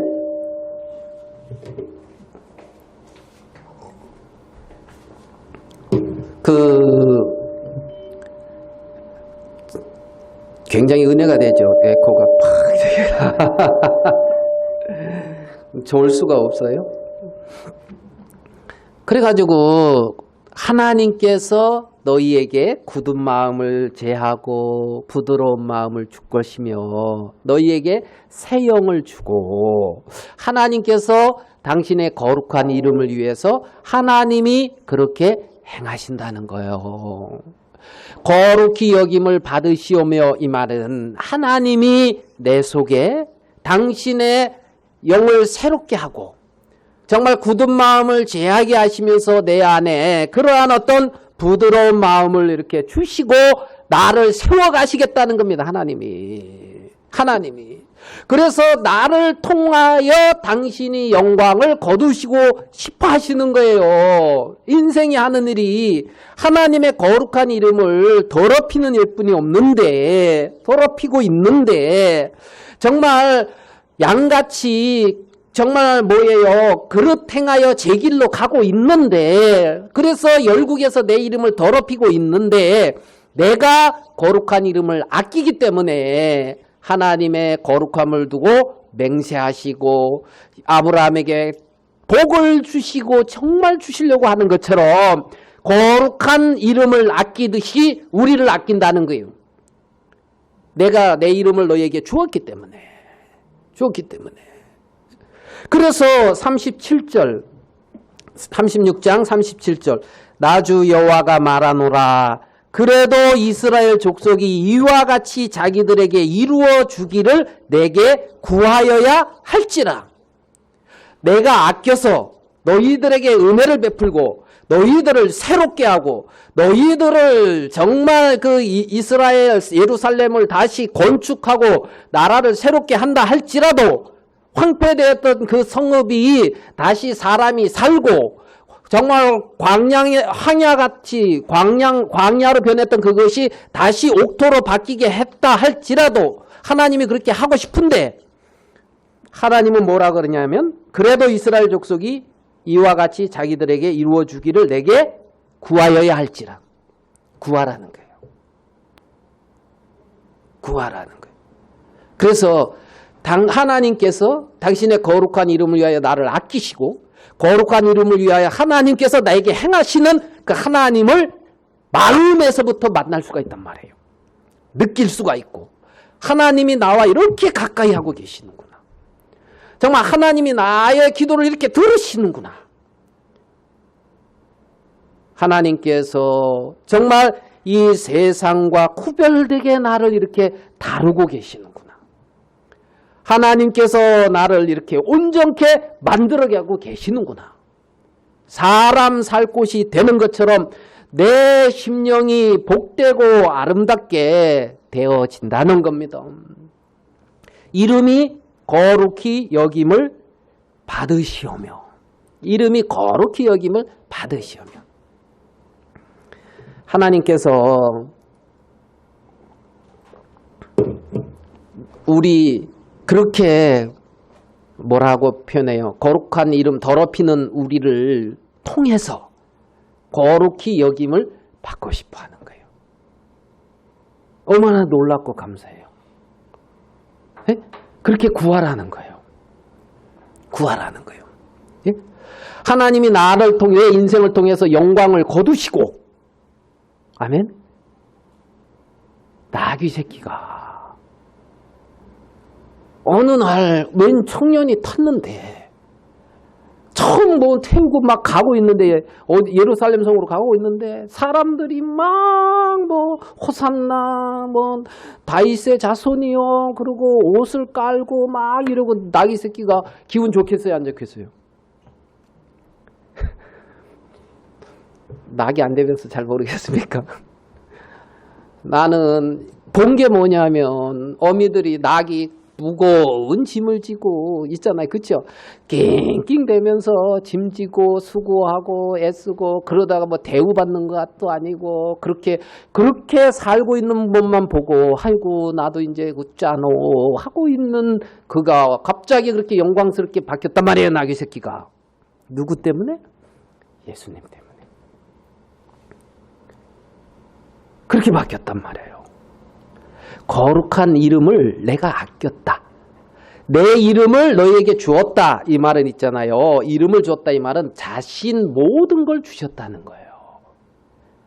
굉장히 은혜가 되죠. 에코가 팍 좋을 수가 없어요. 그래가지고 하나님께서 너희에게 굳은 마음을 제하고 부드러운 마음을 줄 것이며 너희에게 새 영을 주고 하나님께서 당신의 거룩한 이름을 위해서 하나님이 그렇게 행하신다는 거예요. 거룩히 여김을 받으시오며 이 말은 하나님이 내 속에 당신의 영을 새롭게 하고 정말 굳은 마음을 제하게 하시면서 내 안에 그러한 어떤 부드러운 마음을 이렇게 주시고 나를 세워가시겠다는 겁니다. 하나님이. 그래서 나를 통하여 당신이 영광을 거두시고 싶어 하시는 거예요. 인생이 하는 일이 하나님의 거룩한 이름을 더럽히는 일뿐이 없는데 더럽히고 있는데 정말 양같이 정말 뭐예요? 그릇 행하여 제 길로 가고 있는데 그래서 열국에서 내 이름을 더럽히고 있는데 내가 거룩한 이름을 아끼기 때문에 하나님의 거룩함을 두고 맹세하시고 아브라함에게 복을 주시고 정말 주시려고 하는 것처럼 거룩한 이름을 아끼듯이 우리를 아낀다는 거예요. 내가 내 이름을 너에게 주었기 때문에 그래서 37절 36장 37절 나주 여호와가 말하노라 그래도 이스라엘 족속이 이와 같이 자기들에게 이루어 주기를 내게 구하여야 할지라. 내가 아껴서 너희들에게 은혜를 베풀고 너희들을 새롭게 하고 너희들을 정말 그 이스라엘 예루살렘을 다시 건축하고 나라를 새롭게 한다 할지라도 황폐되었던 그 성읍이 다시 사람이 살고 정말 황야같이 광야로 변했던 그것이 다시 옥토로 바뀌게 했다 할지라도 하나님이 그렇게 하고 싶은데 하나님은 뭐라 그러냐면 그래도 이스라엘 족속이 이와 같이 자기들에게 이루어 주기를 내게 구하여야 할지라. 구하라는 거예요. 구하라는 거예요. 그래서 하나님께서 당신의 거룩한 이름을 위하여 나를 아끼시고 거룩한 이름을 위하여 하나님께서 나에게 행하시는 그 하나님을 마음에서부터 만날 수가 있단 말이에요. 느낄 수가 있고 하나님이 나와 이렇게 가까이 하고 계시는구나. 정말 하나님이 나의 기도를 이렇게 들으시는구나. 하나님께서 정말 이 세상과 구별되게 나를 이렇게 다루고 계시는구나. 하나님께서 나를 이렇게 온전케 만들어게 하고 계시는구나. 사람 살 곳이 되는 것처럼 내 심령이 복되고 아름답게 되어진다는 겁니다. 이름이 거룩히 여김을 받으시오며 이름이 거룩히 여김을 받으시오며 하나님께서 우리 그렇게 뭐라고 표현해요? 거룩한 이름 더럽히는 우리를 통해서 거룩히 여김을 받고 싶어 하는 거예요. 얼마나 놀랍고 감사해요. 네? 그렇게 구하라는 거예요. 구하라는 거예요. 예? 하나님이 나를 통해 인생을 통해서 영광을 거두시고 아멘? 나귀 새끼가 어느 날 웬 청년이 탔는데 처음 뭐 태우고 막 가고 있는데 예루살렘 성으로 가고 있는데 사람들이 막 뭐 호산나 뭐 다윗의 자손이요 그리고 옷을 깔고 막 이러고 나귀 새끼가 기분 좋겠어요 안 좋겠어요? 낙이 안 되면서 잘 모르겠습니까? 나는 본 게 뭐냐면 어미들이 낙이 무거운 짐을 지고 있잖아요. 그렇죠? 낑낑대면서 짐 지고 수고하고 애쓰고 그러다가 뭐 대우받는 것도 아니고 그렇게 살고 있는 것만 보고 아이고 나도 이제 웃자노 하고 있는 그가 갑자기 그렇게 영광스럽게 바뀌었단 말이에요. 나귀 새끼가. 누구 때문에? 예수님 때문에. 그렇게 바뀌었단 말이에요. 거룩한 이름을 내가 아꼈다. 내 이름을 너희에게 주었다. 이 말은 있잖아요. 이름을 주었다 이 말은 자신 모든 걸 주셨다는 거예요.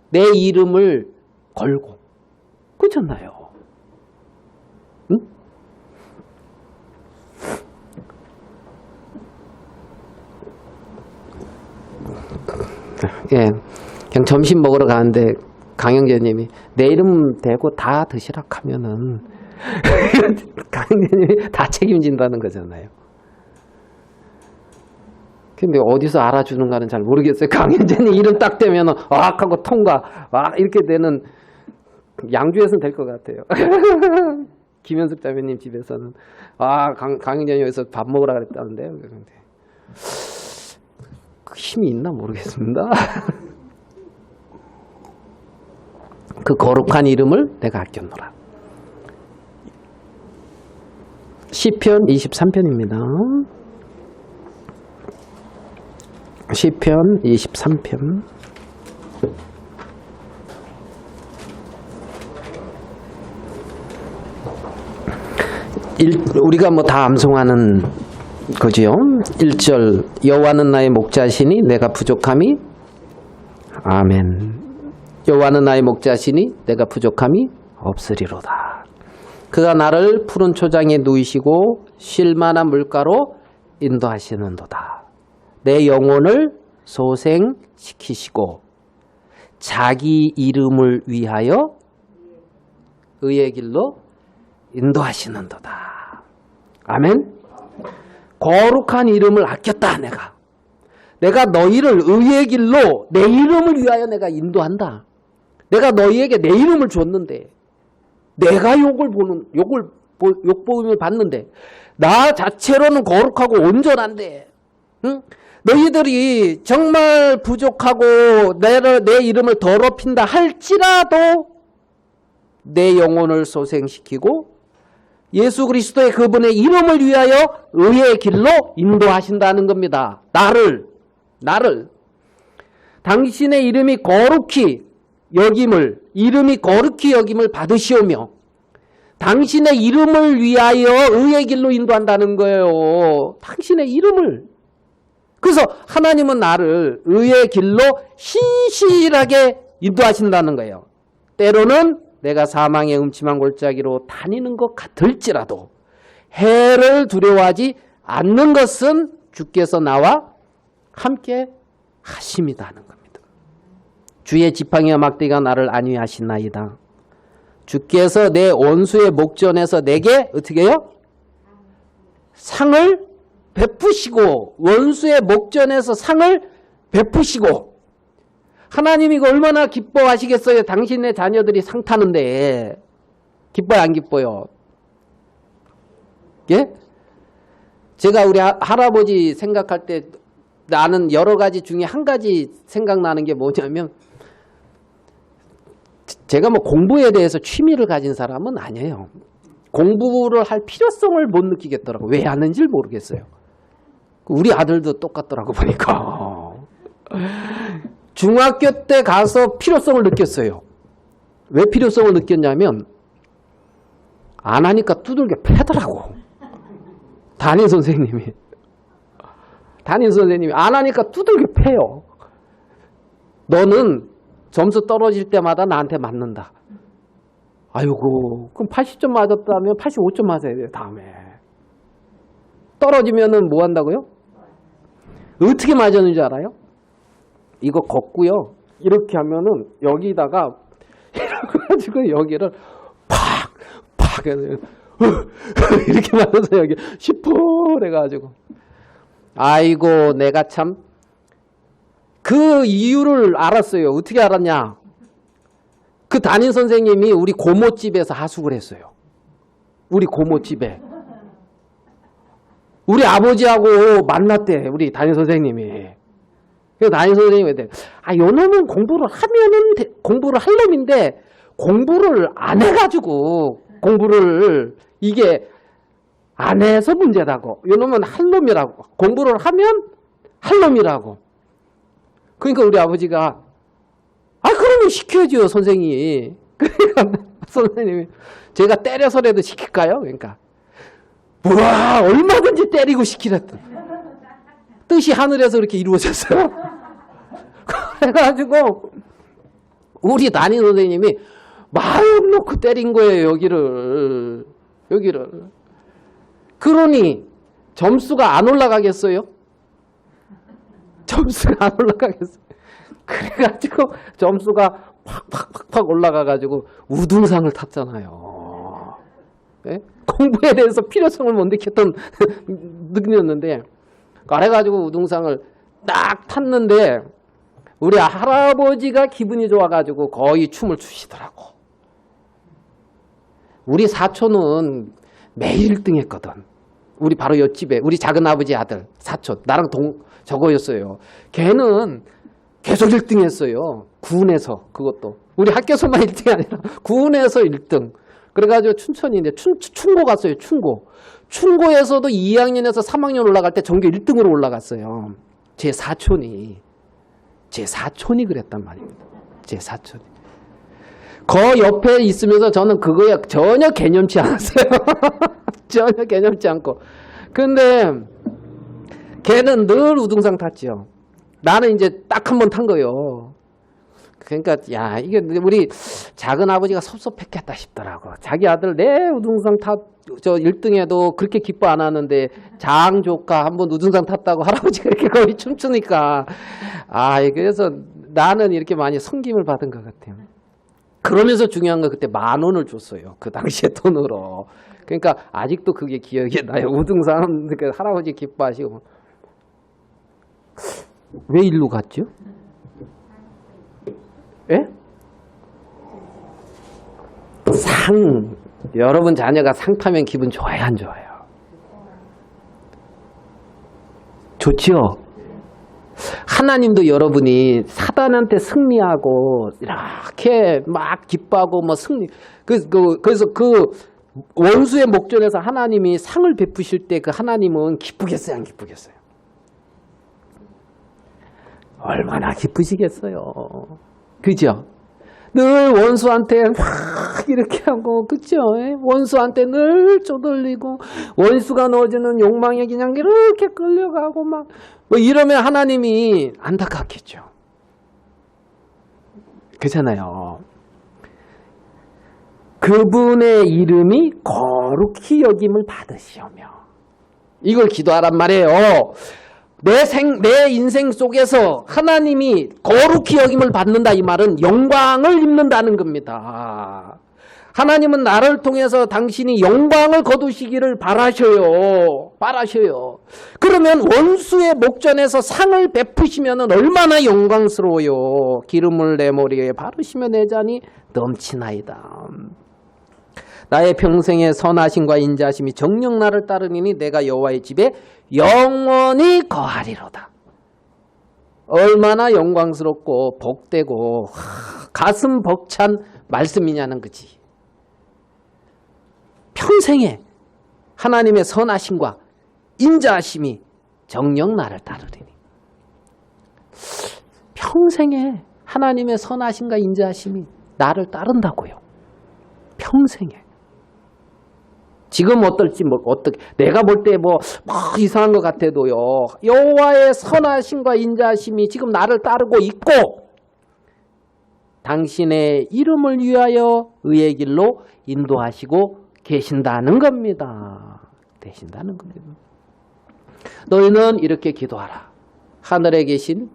내 이름을 걸고. 그렇잖아요. 응? 예, 그냥 점심 먹으러 가는데 강영재님이 내 이름 대고 다 드시라 하면은 강영재님이 다 책임진다는 거잖아요. 근데 어디서 알아주는가는 잘 모르겠어요. 강영재님 이름 딱 되면은 악 하고 통과 이렇게 되는 양주에서는 될 것 같아요. 김현숙 자매님 집에서는 강영재님 여기서 밥 먹으라 그랬다는데요. 그 힘이 있나 모르겠습니다. 그 거룩한 이름을 내가 아꼈노라. 시편 23편입니다. 시편 23편. 우리가 뭐 다 암송하는 거지요. 1절 여호와는 나의 목자시니 내가 부족함이 아멘. 여호와는 나의 목자시니 내가 부족함이 없으리로다. 그가 나를 푸른 초장에 누이시고 쉴만한 물가로 인도하시는도다. 내 영혼을 소생시키시고 자기 이름을 위하여 의의 길로 인도하시는도다. 아멘. 거룩한 이름을 아꼈다. 내가 너희를 의의 길로 내 이름을 위하여 내가 인도한다. 내가 너희에게 내 이름을 줬는데 내가 욕보임을 받는데 나 자체로는 거룩하고 온전한데, 응? 너희들이 정말 부족하고 내 이름을 더럽힌다 할지라도 내 영혼을 소생시키고 예수 그리스도의 그분의 이름을 위하여 의의 길로 인도하신다는 겁니다. 나를 당신의 이름이 거룩히 여김을 받으시오며 당신의 이름을 위하여 의의 길로 인도한다는 거예요. 당신의 이름을. 그래서 하나님은 나를 의의 길로 신실하게 인도하신다는 거예요. 때로는 내가 사망의 음침한 골짜기로 다니는 것 같을지라도 해를 두려워하지 않는 것은 주께서 나와 함께 하심이다는 겁니다. 주의 지팡이와 막대기가 나를 안위하시나이다. 주께서 내 원수의 목전에서 내게 어떻게 해요? 상을 베푸시고, 원수의 목전에서 상을 베푸시고. 하나님이 이거 얼마나 기뻐하시겠어요? 당신의 자녀들이 상 타는데. 기뻐요, 안 기뻐요? 예? 제가 우리 할아버지 생각할 때 나는 여러 가지 중에 한 가지 생각나는 게 뭐냐면, 제가 뭐 공부에 대해서 취미를 가진 사람은 아니에요. 공부를 할 필요성을 못 느끼겠더라고요. 왜 하는지 모르겠어요. 우리 아들도 똑같더라고 보니까. 중학교 때 가서 필요성을 느꼈어요. 왜 필요성을 느꼈냐면 안 하니까 두들겨 패더라고. 담임 선생님이 안 하니까 두들겨 패요. 너는 점수 떨어질 때마다 나한테 맞는다. 아이고, 그럼 80점 맞았다면 85점 맞아야 돼요, 다음에. 떨어지면은 뭐 한다고요? 어떻게 맞았는지 알아요? 이거 걷고요. 이렇게 하면은 여기다가 이렇게 가지고 여기를 팍 해서 이렇게 맞아서 여기 시퍼래가지고. 아이고, 내가 참 그 이유를 알았어요. 어떻게 알았냐? 그 담임 선생님이 우리 고모집에서 하숙을 했어요. 우리 고모집에. 우리 아버지하고 만났대, 우리 담임 선생님이. 그래서 담임 선생님한테, 요 놈은 공부를 할 놈인데, 공부를 안 해가지고, 이게 안 해서 문제다고. 요 놈은 할 놈이라고. 공부를 하면 할 놈이라고. 그러니까 우리 아버지가, 그러면 시켜야죠, 선생님이. 그러니까 선생님이, 제가 때려서라도 시킬까요? 그러니까. 우와, 얼마든지 때리고 시키랬던. 뜻이 하늘에서 그렇게 이루어졌어요. 그래가지고, 우리 담임 선생님이 마음 놓고 때린 거예요, 여기를. 그러니, 점수가 안 올라가겠어요? 점수가 안 올라가겠어요? 그래가지고, 점수가 팍 올라가가지고, 우등상을 탔잖아요. 네? 공부에 대해서 필요성을 못 느꼈던 능력이었는데, 그래가지고 우등상을 딱 탔는데, 우리 할아버지가 기분이 좋아가지고 거의 춤을 추시더라고. 우리 사촌은 매일 1등 했거든. 우리 바로 옆집에, 우리 작은아버지 아들, 사촌, 나랑 저거였어요. 걔는 계속 1등 했어요. 구운에서, 그것도. 우리 학교에서만 1등이 아니라 구운에서 1등. 그래가지고 춘천인데 충고 갔어요. 충고에서도 2학년에서 3학년 올라갈 때 전교 1등으로 올라갔어요. 제 사촌이 그랬단 말입니다. 제 사촌이. 그 옆에 있으면서 저는 그거에 전혀 개념치 않았어요. 전혀 개념치 않고. 근데 걔는 늘 우등상 탔죠. 나는 이제 딱 한 번 탄 거예요. 그러니까 야 이게 우리 작은 아버지가 섭섭했겠다 싶더라고. 자기 아들 내 우등상 저 1등에도 그렇게 기뻐 안 하는데 장조카 한번 우등상 탔다고 할아버지가 이렇게 거의 춤추니까 그래서 나는 이렇게 많이 섬김을 받은 것 같아요. 그러면서 중요한 건 그때 10,000원을 줬어요. 그 당시에 돈으로. 그러니까 아직도 그게 기억이 나요. 우등산 그 할아버지 기뻐하시고. 왜 일로 갔죠? 예? 상. 여러분 자녀가 상 타면 기분 좋아요, 안 좋아요? 좋죠? 하나님도 여러분이 사단한테 승리하고 이렇게 막 기뻐하고 뭐 승리 그래서 그 원수의 목전에서 하나님이 상을 베푸실 때 그 하나님은 기쁘겠어요, 안 기쁘겠어요? 얼마나 기쁘시겠어요. 그죠? 늘 원수한테 막 이렇게 하고, 그죠? 원수한테 늘 쪼들리고, 원수가 넣어주는 욕망에 그냥 이렇게 끌려가고 막, 뭐 이러면 하나님이 안타깝겠죠. 그렇잖아요. 그분의 이름이 거룩히 여김을 받으시오며. 이걸 기도하란 말이에요. 내 인생 속에서 하나님이 거룩히 여김을 받는다, 이 말은 영광을 입는다는 겁니다. 하나님은 나를 통해서 당신이 영광을 거두시기를 바라셔요. 그러면 원수의 목전에서 상을 베푸시면 얼마나 영광스러워요. 기름을 내 머리에 바르시며 내 잔이 넘치나이다. 나의 평생의 선하심과 인자심이 정녕 나를 따르니 내가 여호와의 집에 영원히 거하리로다. 얼마나 영광스럽고 복되고 가슴 벅찬 말씀이냐는 거지. 평생에 하나님의 선하심과 인자하심이 정녕 나를 따르리니. 평생에 하나님의 선하심과 인자하심이 나를 따른다고요. 평생에. 지금 어떨지 어떻게 내가 볼 때 뭐 이상한 것 같아도요. 여호와의 선하심과 인자하심이 지금 나를 따르고 있고 당신의 이름을 위하여 의의 길로 인도하시고 계신다는 겁니다. 되신다는 겁니다. 너희는 이렇게 기도하라. 하늘에 계신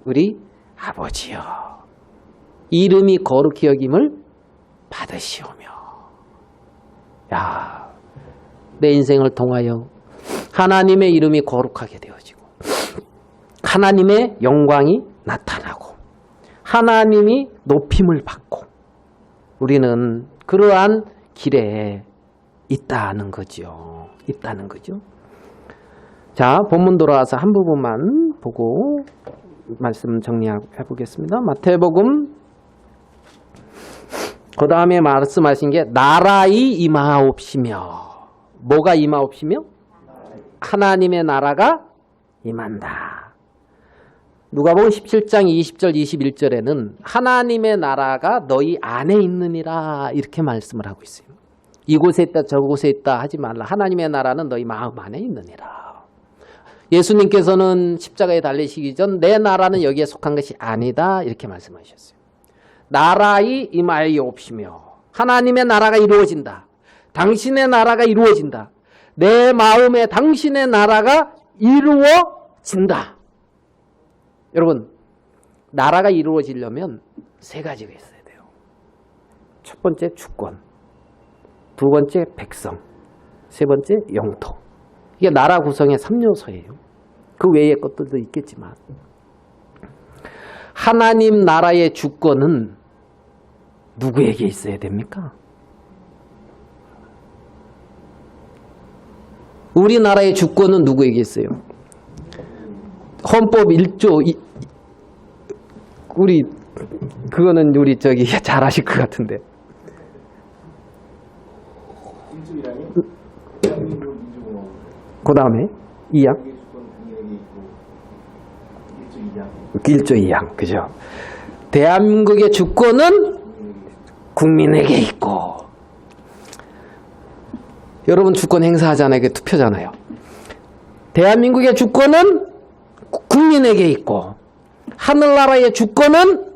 우리 아버지여, 이름이 거룩히 여김을 받으시오며. 야, 내 인생을 통하여 하나님의 이름이 거룩하게 되어지고 하나님의 영광이 나타나고 하나님이 높임을 받고 우리는 그러한 길에 있다는 거죠. 자, 본문 돌아와서 한 부분만 보고 말씀 정리해 보겠습니다. 마태복음 그 다음에 말씀하신 게 나라의 임하옵시며. 뭐가 임하옵시며? 하나님의 나라가 임한다. 누가복음 17장 20절 21절에는 하나님의 나라가 너희 안에 있느니라 이렇게 말씀을 하고 있어요. 이곳에 있다 저곳에 있다 하지 말라. 하나님의 나라는 너희 마음 안에 있느니라. 예수님께서는 십자가에 달리시기 전 내 나라는 여기에 속한 것이 아니다 이렇게 말씀하셨어요. 나라의 임하옵시며 하나님의 나라가 이루어진다. 당신의 나라가 이루어진다. 내 마음에 당신의 나라가 이루어진다. 여러분, 나라가 이루어지려면 세 가지가 있어야 돼요. 첫 번째 주권, 두 번째 백성, 세 번째 영토. 이게 나라 구성의 3요소예요. 그 외의 것들도 있겠지만 하나님 나라의 주권은 누구에게 있어야 됩니까? 우리나라의 주권은 누구에게 있어요? 헌법 1조 그거는 우리 잘 아실 것 같은데. 그 다음에 2항 1조 2항 그죠? 대한민국의 주권은 국민에게 있고, 여러분 주권 행사하잖아요. 그게 투표잖아요. 대한민국의 주권은 국민에게 있고 하늘나라의 주권은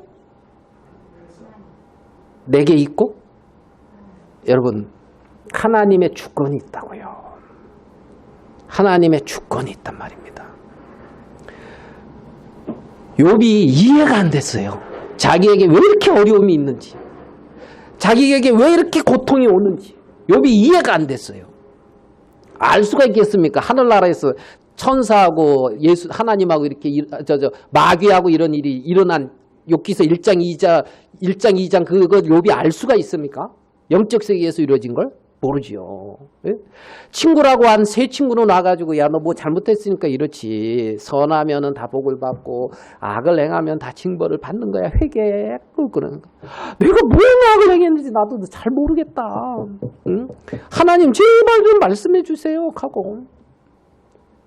내게 있고? 여러분, 하나님의 주권이 있다고요. 하나님의 주권이 있단 말입니다. 욥이 이해가 안 됐어요. 자기에게 왜 이렇게 어려움이 있는지, 자기에게 왜 이렇게 고통이 오는지 욥이 이해가 안 됐어요. 알 수가 있겠습니까? 하늘나라에서 천사하고 하나님하고 이렇게 마귀하고 이런 일이 일어난 욥기서 1장 2장 그거 욥이 알 수가 있습니까? 영적 세계에서 이루어진 걸 모르지요. 예? 친구라고 한 세 친구는 와가지고 야 너 뭐 잘못했으니까 이렇지. 선하면은 다 복을 받고 악을 행하면 다 징벌을 받는 거야. 회개 그러는 거. 내가 뭘 악을 행했는지 나도 잘 모르겠다. 응? 하나님 제발 좀 말씀해 주세요 하고.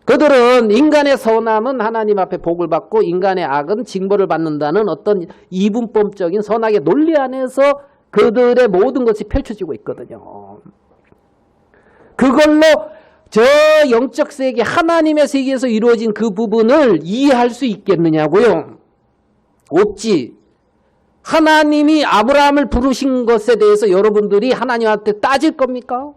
그들은 인간의 선함은 하나님 앞에 복을 받고 인간의 악은 징벌을 받는다는 어떤 이분법적인 선악의 논리 안에서 그들의 모든 것이 펼쳐지고 있거든요. 그걸로 저 영적 세계, 하나님의 세계에서 이루어진 그 부분을 이해할 수 있겠느냐고요? 없지. 하나님이 아브라함을 부르신 것에 대해서 여러분들이 하나님한테 따질 겁니까?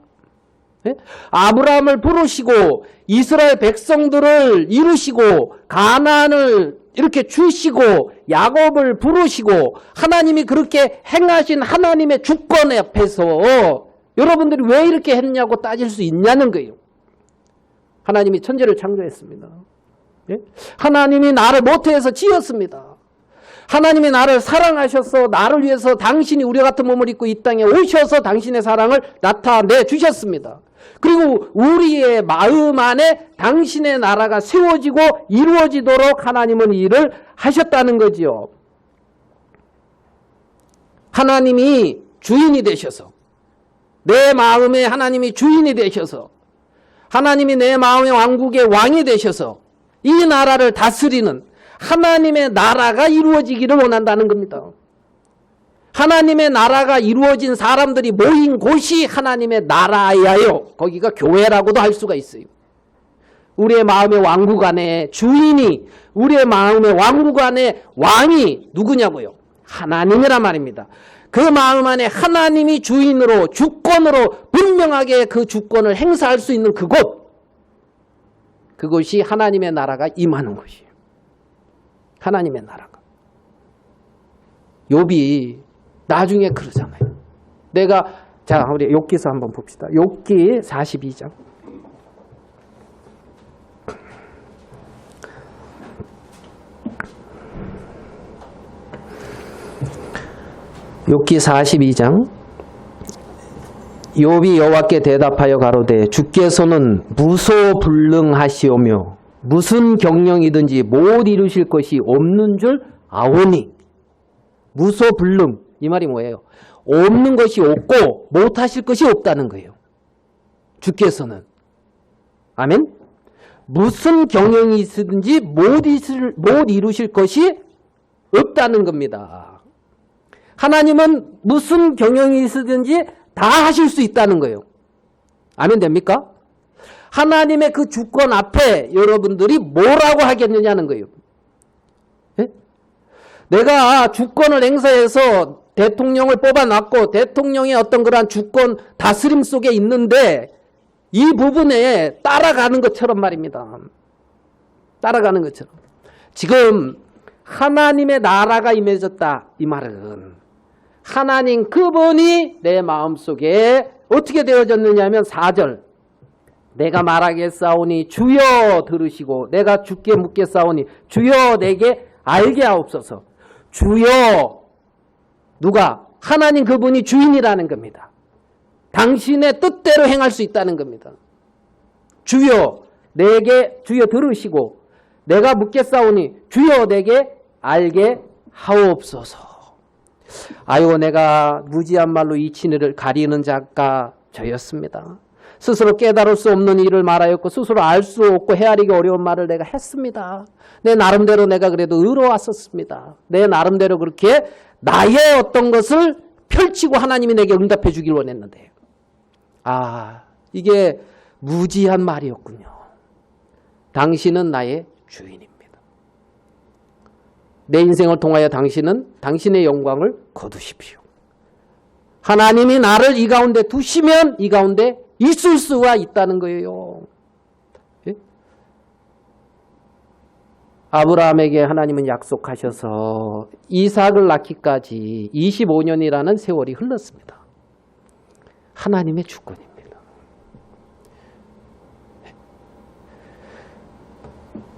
네? 아브라함을 부르시고 이스라엘 백성들을 이루시고 가나안을 이렇게 주시고 야곱을 부르시고 하나님이 그렇게 행하신 하나님의 주권 앞에서 여러분들이 왜 이렇게 했냐고 따질 수 있냐는 거예요. 하나님이 천지를 창조했습니다. 예? 하나님이 나를 모태에서 지었습니다. 하나님이 나를 사랑하셔서 나를 위해서 당신이 우리 같은 몸을 입고 이 땅에 오셔서 당신의 사랑을 나타내 주셨습니다. 그리고 우리의 마음 안에 당신의 나라가 세워지고 이루어지도록 하나님은 일을 하셨다는 거지요. 하나님이 주인이 되셔서 내 마음에 하나님이 주인이 되셔서 하나님이 내 마음의 왕국의 왕이 되셔서 이 나라를 다스리는 하나님의 나라가 이루어지기를 원한다는 겁니다. 하나님의 나라가 이루어진 사람들이 모인 곳이 하나님의 나라야요. 거기가 교회라고도 할 수가 있어요. 우리의 마음의 왕국 안에 주인이, 우리의 마음의 왕국 안에 왕이 누구냐고요? 하나님이란 말입니다. 그 마음 안에 하나님이 주인으로 주권으로 분명하게 그 주권을 행사할 수 있는 그곳, 그것이 하나님의 나라가 임하는 곳이에요. 하나님의 나라가. 욥이 나중에 그러잖아요. 자, 우리 욥기서 한번 봅시다. 욥기 42장. 욥기 42장. 욥이 여호와께 대답하여 가로되 주께서는 무소불능하시오며 무슨 경영이든지 못 이루실 것이 없는 줄 아오니. 무소불능, 이 말이 뭐예요? 없는 것이 없고 못하실 것이 없다는 거예요. 주께서는. 아멘? 무슨 경영이 있든지 못 이루실 것이 없다는 겁니다. 하나님은 무슨 경영이 있든지 다 하실 수 있다는 거예요. 아멘 됩니까? 하나님의 그 주권 앞에 여러분들이 뭐라고 하겠느냐는 거예요. 예? 내가 주권을 행사해서 대통령을 뽑아놨고 대통령의 어떤 그러한 주권 다스림 속에 있는데 이 부분에 따라가는 것처럼 말입니다. 따라가는 것처럼. 지금 하나님의 나라가 임해졌다. 이 말은 하나님 그분이 내 마음속에 어떻게 되어졌느냐 하면 4절. 내가 말하겠사오니 주여 들으시고 내가 주께 묻겠사오니 주여 내게 알게 하옵소서. 주여, 누가? 하나님 그분이 주인이라는 겁니다. 당신의 뜻대로 행할 수 있다는 겁니다. 주여 내게 주여 들으시고 내가 묻겠사오니 주여 내게 알게 하옵소서. 아이고 내가 무지한 말로 이 진리를 가리는 자가 저였습니다. 스스로 깨달을 수 없는 일을 말하였고 스스로 알 수 없고 헤아리기 어려운 말을 내가 했습니다. 내 나름대로 내가 그래도 의로웠었습니다. 내 나름대로 그렇게 나의 어떤 것을 펼치고 하나님이 내게 응답해 주길 원했는데 이게 무지한 말이었군요. 당신은 나의 주인입니다. 내 인생을 통하여 당신은 당신의 영광을 거두십시오. 하나님이 나를 이 가운데 두시면 이 가운데 있을 수가 있다는 거예요. 예? 아브라함에게 하나님은 약속하셔서 이삭을 낳기까지 25년이라는 세월이 흘렀습니다. 하나님의 주권입니다.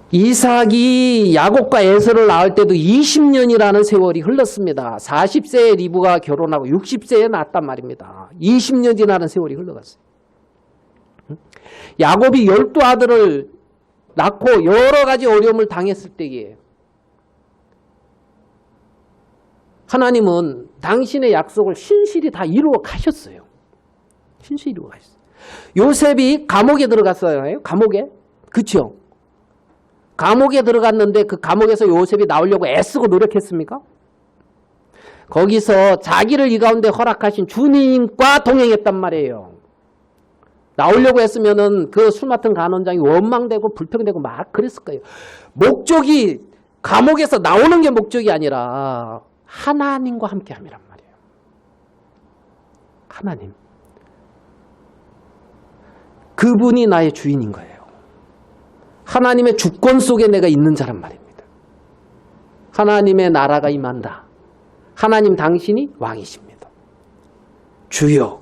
이삭이 야곱과 에서를 낳을 때도 20년이라는 세월이 흘렀습니다. 40세에 리브가 결혼하고 60세에 낳았단 말입니다. 20년이라는 세월이 흘러갔어요. 야곱이 12아들을 낳고 여러 가지 어려움을 당했을 때에 하나님은 당신의 약속을 신실히 다 이루어 가셨어요. 신실히 이루어 가셨어요. 요셉이 감옥에 들어갔어요. 감옥에. 그렇죠? 감옥에 들어갔는데 그 감옥에서 요셉이 나오려고 애쓰고 노력했습니까? 거기서 자기를 이 가운데 허락하신 주님과 동행했단 말이에요. 나오려고 했으면은 그 술 맡은 간원장이 원망되고 불평되고 막 그랬을 거예요. 목적이 감옥에서 나오는 게 목적이 아니라 하나님과 함께 함이란 말이에요. 하나님. 그분이 나의 주인인 거예요. 하나님의 주권 속에 내가 있는 자란 말입니다. 하나님의 나라가 임한다. 하나님 당신이 왕이십니다. 주여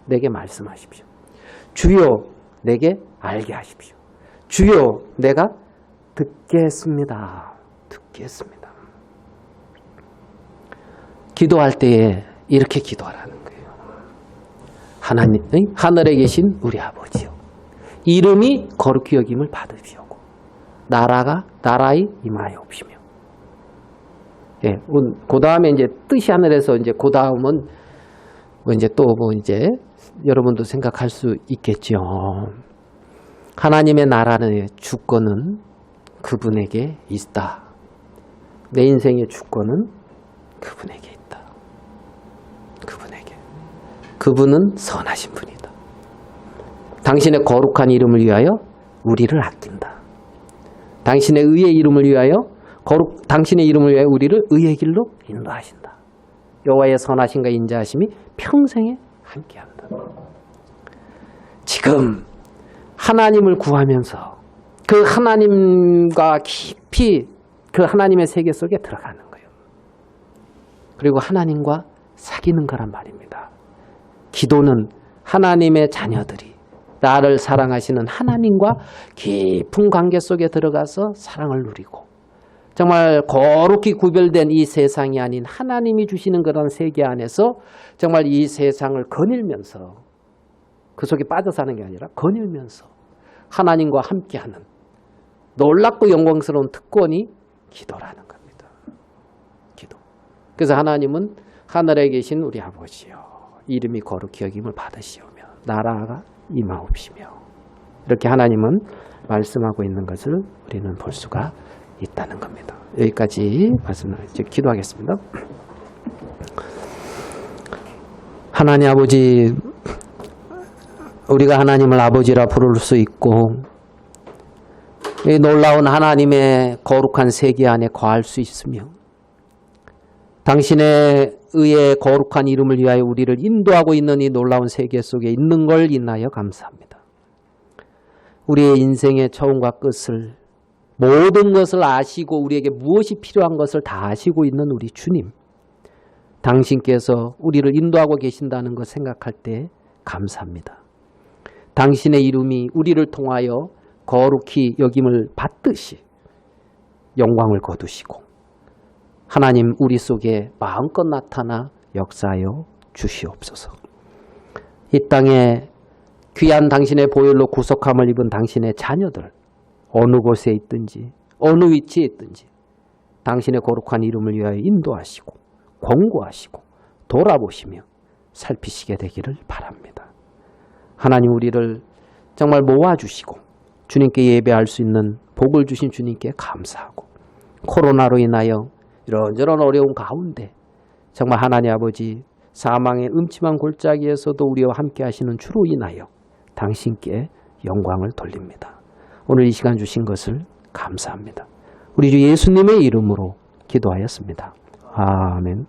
내게 말씀하십시오. 주여 내게 알게 하십시오. 주여 내가 듣겠습니다. 듣겠습니다. 기도할 때에 이렇게 기도하라는 거예요. 하나님, 하늘에 계신 우리 아버지요. 이름이 거룩히 여김을 받으시오고 나라의 임하옵시며. 예, 그 다음에 이제 뜻이 하늘에서 이제 그 다음은 뭐 이제 또 뭐 이제 여러분도 생각할 수 있겠죠. 하나님의 나라의 주권은 그분에게 있다. 내 인생의 주권은 그분에게 있다. 그분에게. 그분은 선하신 분이다. 당신의 거룩한 이름을 위하여 우리를 아낀다. 당신의 의의 이름을 위하여 당신의 이름을 위하여 우리를 의의 길로 인도하신다. 여호와의 선하심과 인자하심이 평생에 함께한다. 지금 하나님을 구하면서 그 하나님과 깊이 그 하나님의 세계 속에 들어가는 거예요. 그리고 하나님과 사귀는 거란 말입니다. 기도는 하나님의 자녀들이 나를 사랑하시는 하나님과 깊은 관계 속에 들어가서 사랑을 누리고 정말 거룩히 구별된 이 세상이 아닌 하나님이 주시는 그런 세계 안에서 정말 이 세상을 거닐면서 그 속에 빠져 사는 게 아니라 거닐면서 하나님과 함께하는 놀랍고 영광스러운 특권이 기도라는 겁니다. 기도. 그래서 하나님은 하늘에 계신 우리 아버지요. 이름이 거룩히 여김을 받으시오며 나라가 임하옵시며. 이렇게 하나님은 말씀하고 있는 것을 우리는 볼 수가 있다는 겁니다. 여기까지 말씀을 이제 기도하겠습니다. 하나님 아버지, 우리가 하나님을 아버지라 부를 수 있고 이 놀라운 하나님의 거룩한 세계 안에 거할 수 있으며 당신의 의의 거룩한 이름을 위하여 우리를 인도하고 있는 이 놀라운 세계 속에 있는 걸 인하여 감사합니다. 우리의 인생의 처음과 끝을 모든 것을 아시고 우리에게 무엇이 필요한 것을 다 아시고 있는 우리 주님, 당신께서 우리를 인도하고 계신다는 것 생각할 때 감사합니다. 당신의 이름이 우리를 통하여 거룩히 여김을 받듯이 영광을 거두시고 하나님 우리 속에 마음껏 나타나 역사하여 주시옵소서. 이 땅에 귀한 당신의 보혈로 구속함을 입은 당신의 자녀들 어느 곳에 있든지 어느 위치에 있든지 당신의 거룩한 이름을 위하여 인도하시고 권고하시고 돌아보시며 살피시게 되기를 바랍니다. 하나님 우리를 정말 모아주시고 주님께 예배할 수 있는 복을 주신 주님께 감사하고 코로나로 인하여 이런저런 어려운 가운데 정말 하나님 아버지 사망의 음침한 골짜기에서도 우리와 함께 하시는 주로 인하여 당신께 영광을 돌립니다. 오늘 이 시간 주신 것을 감사합니다. 우리 주 예수님의 이름으로 기도하였습니다. 아멘.